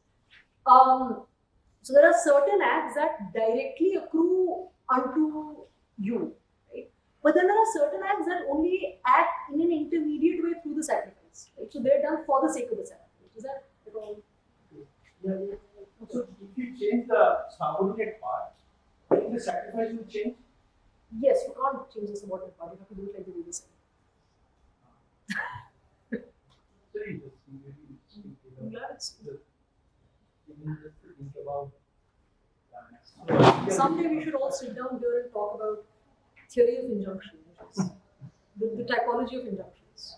So there are certain acts that directly accrue unto you, right? But then there are certain acts that only act in an intermediate way through the sacrifice, right? So they're done for the sake of the sacrifice. Is that at all? Yeah. So if you change the subordinate part, then the sacrifice will change. Yes, you can't change the subordinate part. You have to do it like the way they say. Very interesting. Very interesting. I'm glad it's. Think about Someday we should all sit down here and talk about theory of injunction, which is the typology of injunctions.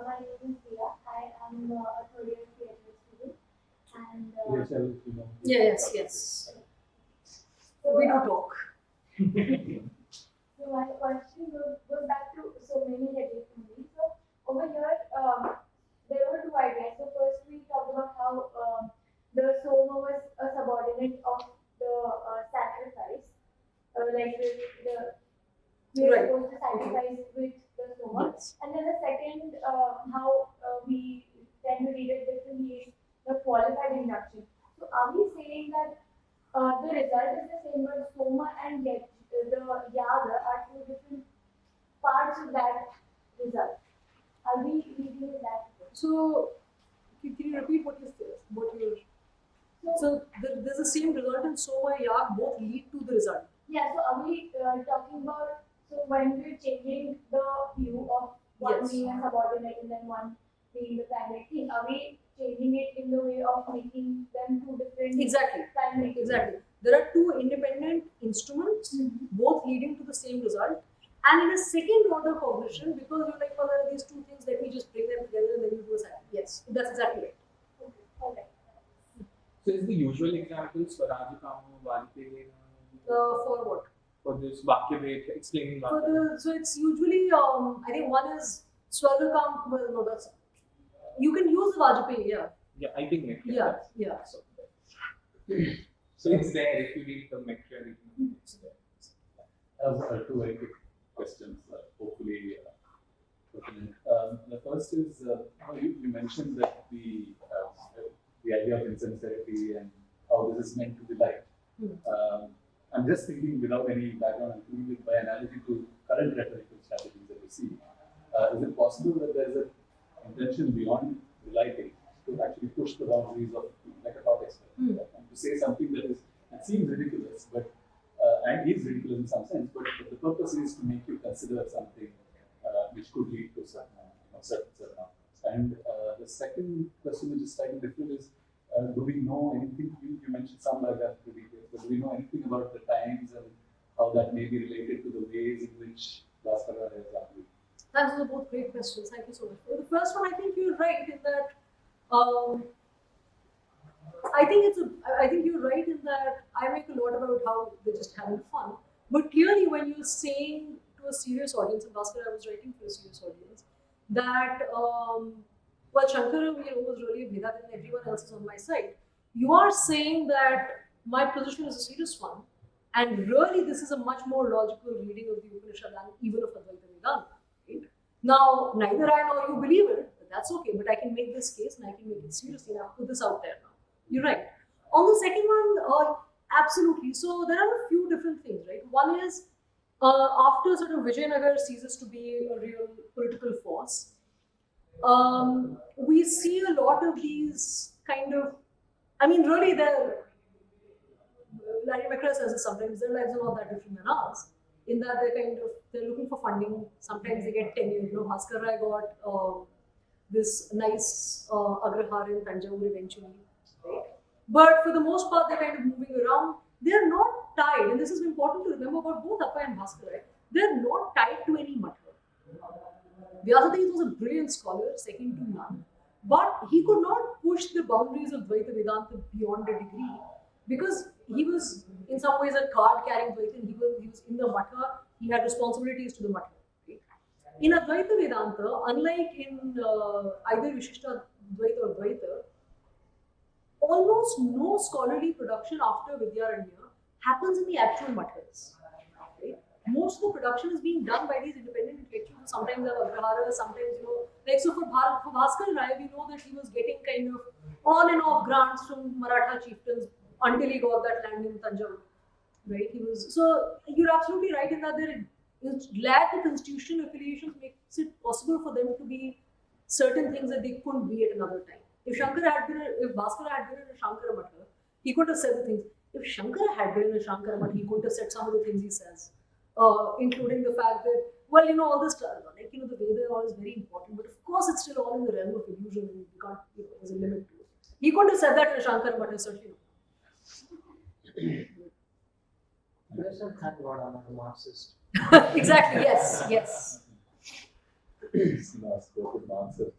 My name is Dia. I am a third year theatre student, and Yes. We do talk. so my question goes back to so many decades from me. So over here, there were two ideas. So first we talked about how the soma was a subordinate of the sacrifice, like we were Right. supposed to sacrifice with the soma. Yes. And then the second, how we tend to read it differently is the qualified induction. So are we saying that the result is the same, but soma and the yaga are two different parts of that result? Are we reading it that way? So, can you repeat what you're? So there's the same result and soma, yag both lead to the result. Yeah, so are we talking about, so when we're changing the view of one Yes. being a subordinate and then one being the primary thing, are we changing it in the way of making them two different Exactly. primary things? Exactly. There are two independent instruments, both leading to the same result. And in a second order cognition, because you're like, well, there are these two things, let me just bring them together and then you do a cycle. Yes, that's exactly right. Okay, alright. So is the usual example Swarajikamo, Valipena, For what? for this Vakya way explaining For Vakya? the, so it's usually, I think one is Swargakam, well, no, that's, you can use the Vajpayee, yeah. Yeah, I think Mekya. Yeah, yeah. So it's there if you read the Mekya, it's there. I have two very quick questions, hopefully pertinent. The first is, you mentioned that the idea of insincerity and how this is meant to be liked. I'm just thinking without any background, I'm thinking by analogy to current rhetorical strategies that we see. Is it possible that there's an intention beyond delighting to actually push the boundaries of, like a thought experiment, and to say something that it seems ridiculous, but and is ridiculous in some sense, but the purpose is to make you consider something which could lead to certain outcomes. And the second question, which is slightly different, is do we know anything? You mentioned some biographical details, but do we know anything about the times and how that may be related to the ways in which Bha skarara is argued? Those are both great questions. Thank you so much. For the first one, I think you're right in that. I think you're right in that I make a lot about how they're just having fun. But clearly, when you're saying to a serious audience, and Bha skarara was writing for a serious audience, that well, Shankara, was really a Vedanta and everyone else is on my side. You are saying that my position is a serious one, and really this is a much more logical reading of the Upanishad than even of Advaita Vedanta. Right? Now, neither I nor you believe it, but that's okay. But I can make this case and I can make it seriously, and I'll put this out there now. You're right. On the second one, absolutely. So there are a few different things, right? One is after sort of Vijayanagar ceases to be a real political force, we see a lot of these kind of, really Larry McCray says this sometimes, their lives are not that different than ours, in that they're looking for funding. Sometimes they get tenure. Bha skarara got this nice agrahar in Tanjavur eventually, right? But for the most part, they're kind of moving around. They're not tied, and this is important to remember about both Appa and Bha skarara. They're not tied to any matter. Vyasadeva was a brilliant scholar, second to none, but he could not push the boundaries of Dvaita Vedanta beyond a degree because he was in some ways a card carrying Dvaita, and he was in the Matha, he had responsibilities to the Matha. Right? In Advaita Vedanta, unlike in either Vishishta Dvaita or Dvaita, almost no scholarly production after Vidyaranya happens in the actual Mathas. Right? Most of the production is being done by these independent intellectuals who sometimes have agraharas, sometimes, like so for Bhaskar Rai, we know that he was getting kind of on and off grants from Maratha chieftains until he got that land in Tanjavur. Right? So you're absolutely right in that there is lack of institutional affiliations makes it possible for them to be certain things that they couldn't be at another time. If Bhaskara had been in a Shankara Matha, he could have said the things. If Shankara had been in a Shankara Matha, he could have said some of the things he says. Including the fact that, all this, the Veda and all is very important, but of course it's still all in the realm of illusion and you can't, there's a limit to it. He couldn't have said that in a Shankara Matha, certainly Yourself thank God I'm a Marxist. not. Exactly, yes. Spoken Marxist,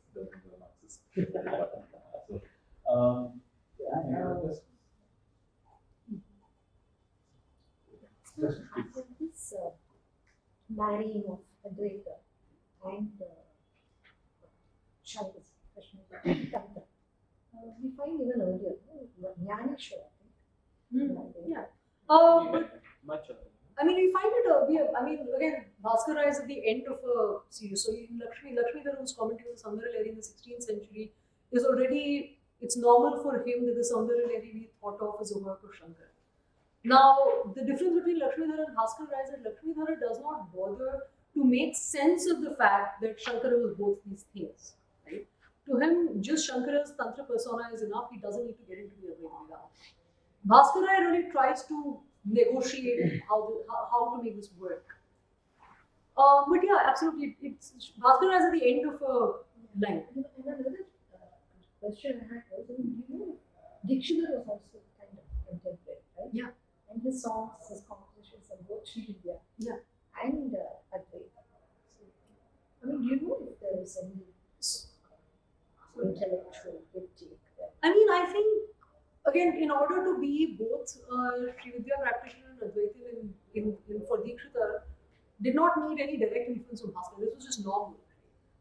Marxist. After this marrying of Advaita and Shaivism, Tantra, we find even earlier, Jnaneshwara, Yeah. Much of it. We find it, again, Bhaskara is at the end of a series. So in Lakshmidhar, who's commenting on Saundara Lahari in the 16th century, is already, it's normal for him that the Saundara Lahari we thought of as a work of Shankara. Now, the difference between Lakshmidhara and Bhaskara is that Lakshmidhara does not bother to make sense of the fact that Shankara was both these things. Right? To him, just Shankara's Tantra persona is enough. He doesn't need to get into the Advaita Vedanta. Bhaskara really tries to negotiate how to make this work. But yeah, absolutely, it's Bhaskara is at the end of a line. And another question I had was, Dikshidhar was also kind of contemporary, right? Yeah. And his songs, his compositions are both Srividya Yeah. and Advaita. So, do you know if there is any intellectual critique there? I think again, in order to be both Srividya practitioner and Advaitin in for Dikshidhar, did not need any direct influence from Bhaskara. This was just normal.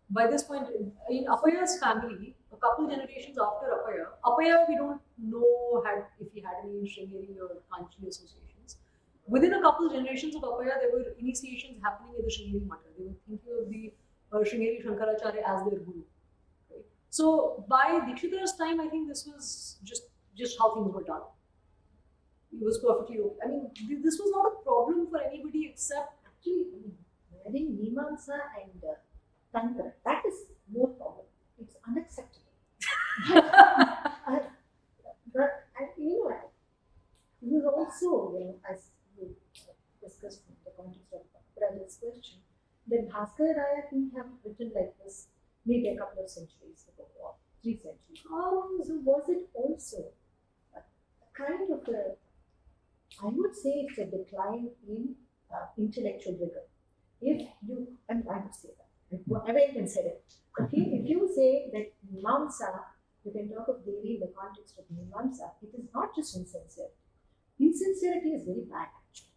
By this point, in Appaya's family, a couple generations after Appaya we don't know if he had any Sringeri or Kanchi associations. Within a couple generations of Appaya, there were initiations happening at the Sringeri Mata. They were thinking of the Sringeri Shankaracharya as their guru. Right? So by Dikshidhar's time, I think this was just how things were done. It was perfectly okay. This was not a problem for anybody except Actually, I think Mimasa and Tantra, that is more problem. It's unacceptable. But this is also, as we discussed in the context of Brother's question, that Bhaskara Raya could have written like this maybe a couple of centuries ago or 3 centuries. So was it also a kind of I would say it's a decline in intellectual rigor. If you, I would say that, whatever you can say it. Okay, if you say that Mimamsa, you can talk of Devi in the context of Mimamsa, it is not just insincerity. Insincerity is very bad actually.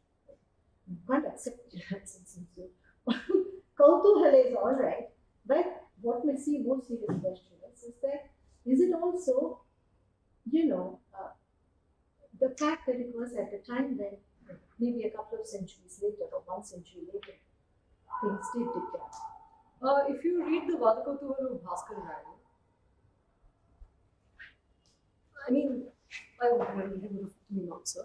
You can't accept it as insincere. Kautuhala is alright, but what may seem more serious question is that, is it also, the fact that it was at a time when maybe a couple of centuries later or 1 century later, things did decline. if you read the Vadakautuhala of Bhaskara Raya, I would read him of Mimamsa.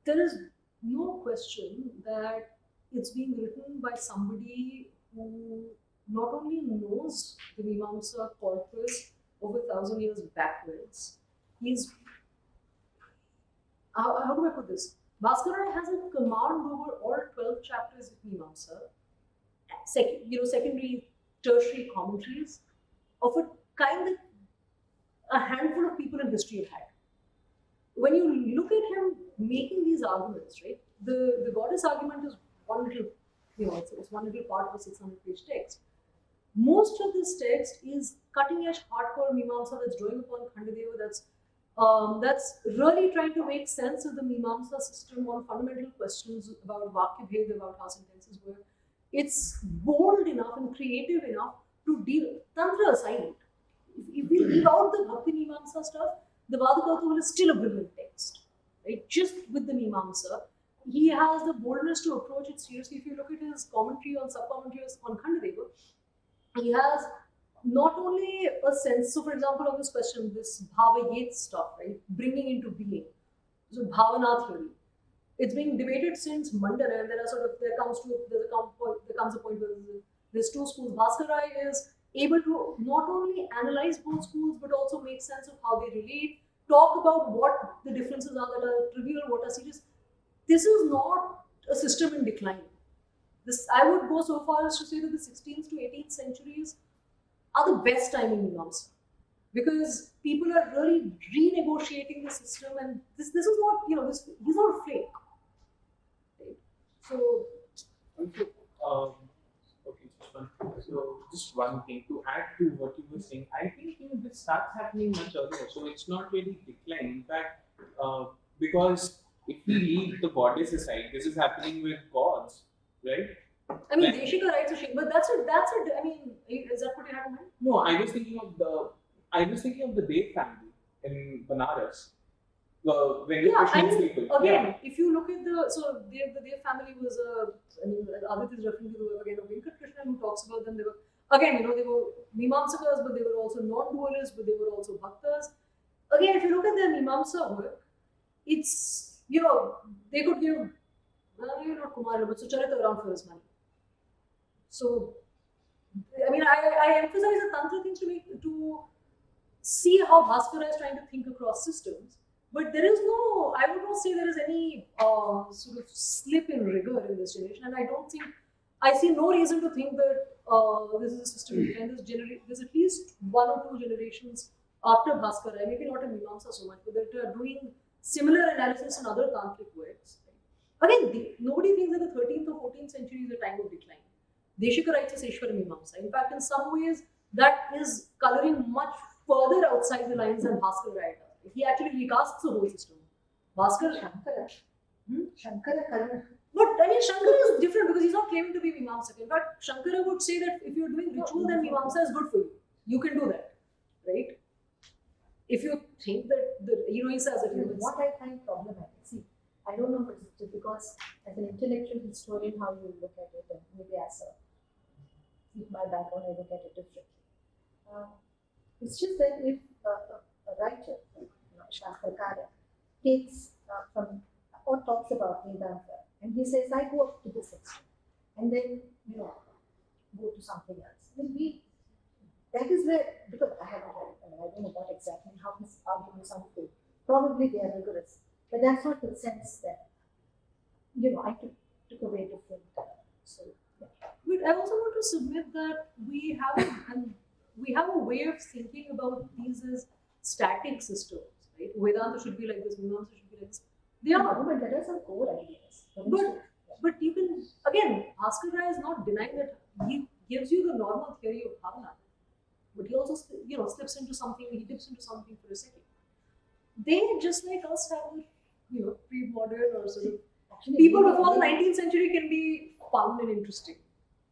There is no question that it's being written by somebody who not only knows the Mimamsa corpus over 1,000 years backwards, he's how do I put this? Bhaskara has a command over all 12 chapters of Mimamsa, secondary, tertiary commentaries of a kind that a handful of people in history have had. When you look at him making these arguments, right? The goddess argument is one little, it's one little part of a 600-page text. Most of this text is cutting-edge, hardcore Mimamsa that's drawing upon Khandadeva, that's really trying to make sense of the Mimamsa system on fundamental questions about Vakya Bhed, about how sentences work. It's bold enough and creative enough to deal, Tantra aside. If we leave out the Bhakti Mimamsa stuff, the Vadakautuhala is still a brilliant text. Right? Just with the Mimamsa, he has the boldness to approach it seriously. If you look at his commentary on sub-commentaries on Khandadeva, he has not only a sense, so for example, on this question, this Bhava-Yet stuff, right, bringing into being, so Bhavana theory, it's being debated since Mandana, and there comes a point where there's 2 schools. Bhaskara is able to not only analyze both schools, but also make sense of how they relate, talk about what the differences are that are trivial, what are serious. This is not a system in decline. I would go so far as to say that the 16th to 18th centuries are the best time in Mimamsa, because people are really renegotiating the system, and this is not, he's not a flake. Right? So, just one thing to add to what you were saying. I think this starts happening much earlier, so it's not really decline. In fact, because if we leave the goddess aside, this is happening with gods, right? Deshika writes a shame, but that's it. Is that what you have in mind? No, I was thinking of the Dev family in Banaras. Venkatesh people. Again, if you look at the Dev family was Aditya is referring to the work again of Venkatesh, who talks about them. They were Mimamsakas, but they were also non-dualists, but they were also Bhaktas. Again, if you look at their Mimamsa work, it's, they could give, not Kumara, but Sucharita around for his money. So, I emphasize the Tantra things to see how Bhaskara is trying to think across systems. But there is no, I would not say there is any sort of slip in rigor in this generation, and I don't think, I see no reason to think that this is a system behind this generation. There's at least one or two generations after Bha skarara, maybe not in Mimamsa so much, but that are doing similar analysis in other tantric works. Again, nobody thinks that the 13th or 14th century is a time of decline. Deshika writes as Ishvara Mimamsa. In fact, in some ways, that is coloring much further outside the lines than Bha skarara does. He actually recasts the whole system. Bhaskar, Shankara. Shankara Karana. but I mean, Shankara is different because he's not claiming to be Mimamsa. In fact, Shankara would say that if you're doing ritual, then Mimamsa is good for you. You can do that, right? If you think that, he says that, What I find problematic, see, I don't know if it's because as an intellectual historian, how you look at it, and maybe as with my background, I look at it differently. It's just that if a writer, Shankara, takes from or talks about Vedanta, and he says, I go up to this extent, and then go to something else. That is where, because I haven't read, I don't know what exactly how his arguments unfold. Probably they are rigorous, but that's not the sense that I took away different. So yeah. But I also want to submit that we have a way of thinking about these as static systems, right? Vedanta should be like this, Mimamsa should be like this. They are, No, but there are some core ideas. but you can, again, Bhaskara is not denying that he gives you the normal theory of bhavana, but he also slips into something, he dips into something for a second. They, just like us, have pre-modern or sort of Actually, people before the 19th century can be fun and interesting.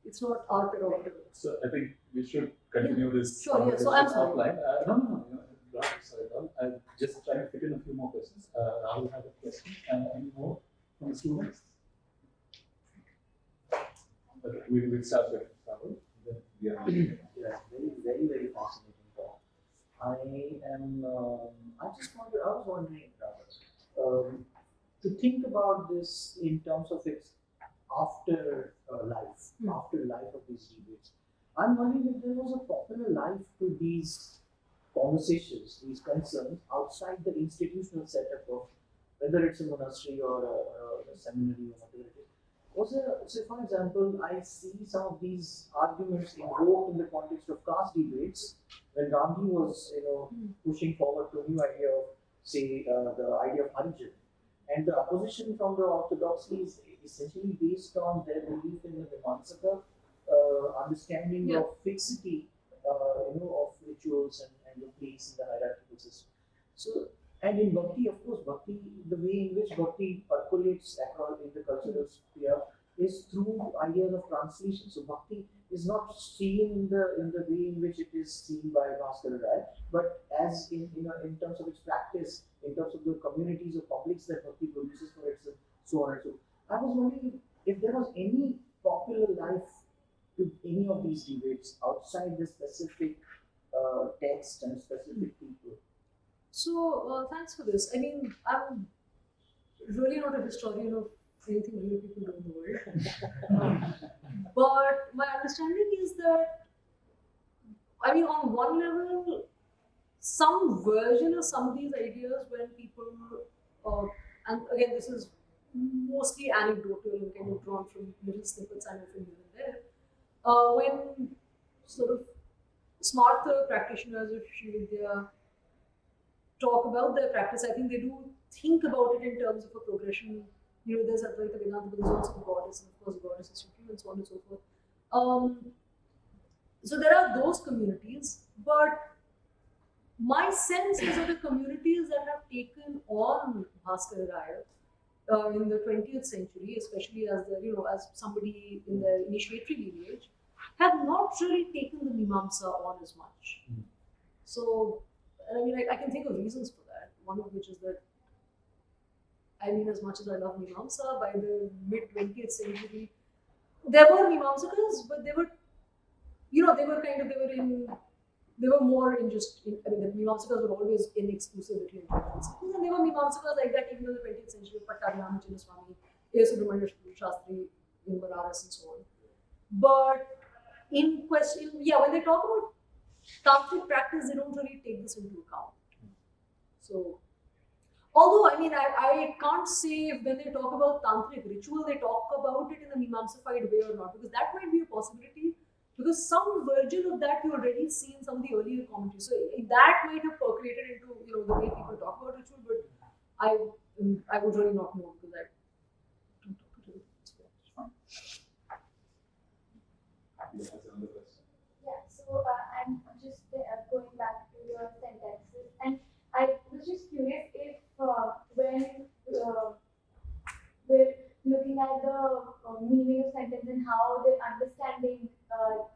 It's not our prerogative. So I think we should continue this Sure, yeah. So I'm sorry. offline. No. Not sorry at all. I'm just trying to fit in a few more questions. Rahul have a question. Any more from the students? Okay, we'll start with Rahul. Then we are Yeah, very, very fascinating talk. I was wondering, Robert, to think about this in terms of its afterlife of these debates. I'm wondering if there was a popular life to these conversations, these concerns outside the institutional setup of whether it's a monastery or a seminary or whatever it is. So, for example, I see some of these arguments invoked in the context of caste debates when Gandhi was, pushing forward to a new idea of, say, the idea of Harijat. And the opposition from the orthodoxy is essentially based on their belief in the Mimamsaka understanding of fixity, of rituals and the place in the hierarchical system. So, and in Bhakti, of course, the way in which Bhakti percolates across in the cultural sphere is through ideas of translation. So, Bhakti is not seen in the way in which it is seen by Bha skarara, but as in terms of its practice, in terms of the communities or publics that Bhakti produces for itself, so on and so. I was wondering if there was any popular life to any of these debates outside the specific text and specific people. So, thanks for this. I mean, I'm really not a historian of anything real people do in the world. But my understanding is that, I mean, on one level, some version of some of these ideas when people, and again, this is mostly anecdotal and kind of drawn from little snippets I know from here and there, when sort of smarter practitioners of Srividya talk about their practice, I think they do think about it in terms of a progression. There's Advaita Vedanta, but there's also the goddess, and of course the goddess is supreme, and so on and so forth. So there are those communities, but my sense is that the communities that have taken on Bha skarara in the 20th century, especially as as somebody in the initiatory lineage, have not really taken the Mimamsa on as much. So, I mean, I can think of reasons for that. One of which is that, I mean, as much as I love Mimamsa, by the mid 20th century, there were Mimamsakas, but they were more in just, I mean, the Mimamsakas were always in exclusivity in 20th century, and there were Mimamsakas like that even in the 20th century, Pattariyama Chinnaswamy, A. Subramanya Shastri in Banaras and so on. But in question, when they talk about tantric practice, they don't really take this into account. So, Although, I mean, I can't say if when they talk about tantric ritual, they talk about it in a Mimamsified way or not, because that might be a possibility. Because some version of that you already see in some of the earlier commentaries. So that might have percolated into the way people talk about ritual, but I would really not know because I don't talk to it. That's another question. Yeah, so I'm just going back to your sentences, and I was just curious if when we're looking at the meaning of sentence and how they're understanding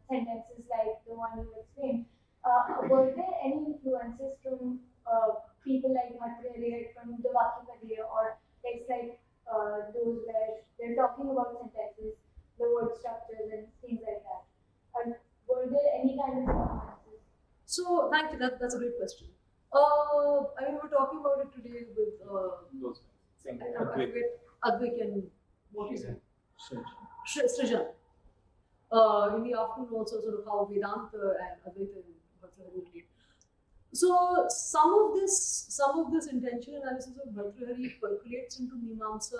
sentences like the one you explained, were there any influences from people like Bhattacharya, from the Vakya or texts like those where they're talking about sentences, the word structures and things like that? Were there any kind of influences? So thank you. That's a great question. I mean, we were talking about it today with Those same I forget Advik and what is it? Srijan. In the afternoon also sort of how Vedanta and Advaita and Bhartrihari relate. So some of this intentional analysis of Bhartrihari percolates into Mimamsa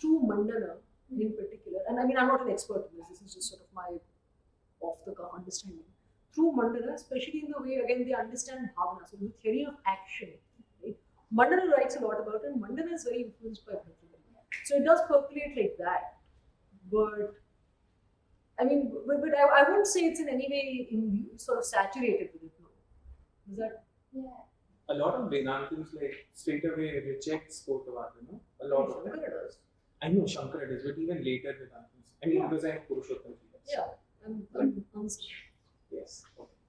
through Mandana in particular. And I mean, I'm not an expert in this. This is just sort of my off-the-cuff understanding. Through Mandana, especially in the way again they understand bhavana, so the theory of action. Right? Mandana writes a lot about it, and Mandana is very influenced by Bhartrihari. So it does percolate like that. But I mean, but I wouldn't say it's in any way sort of saturated with it. No. Is that? Yeah. A lot of Vedantins like straight away reject Spotavada, no? A lot of them. Shankara does. I know Shankara does, but even later Vedantins. I mean, because I have Purushottam. Yeah. I'm Yes. Okay.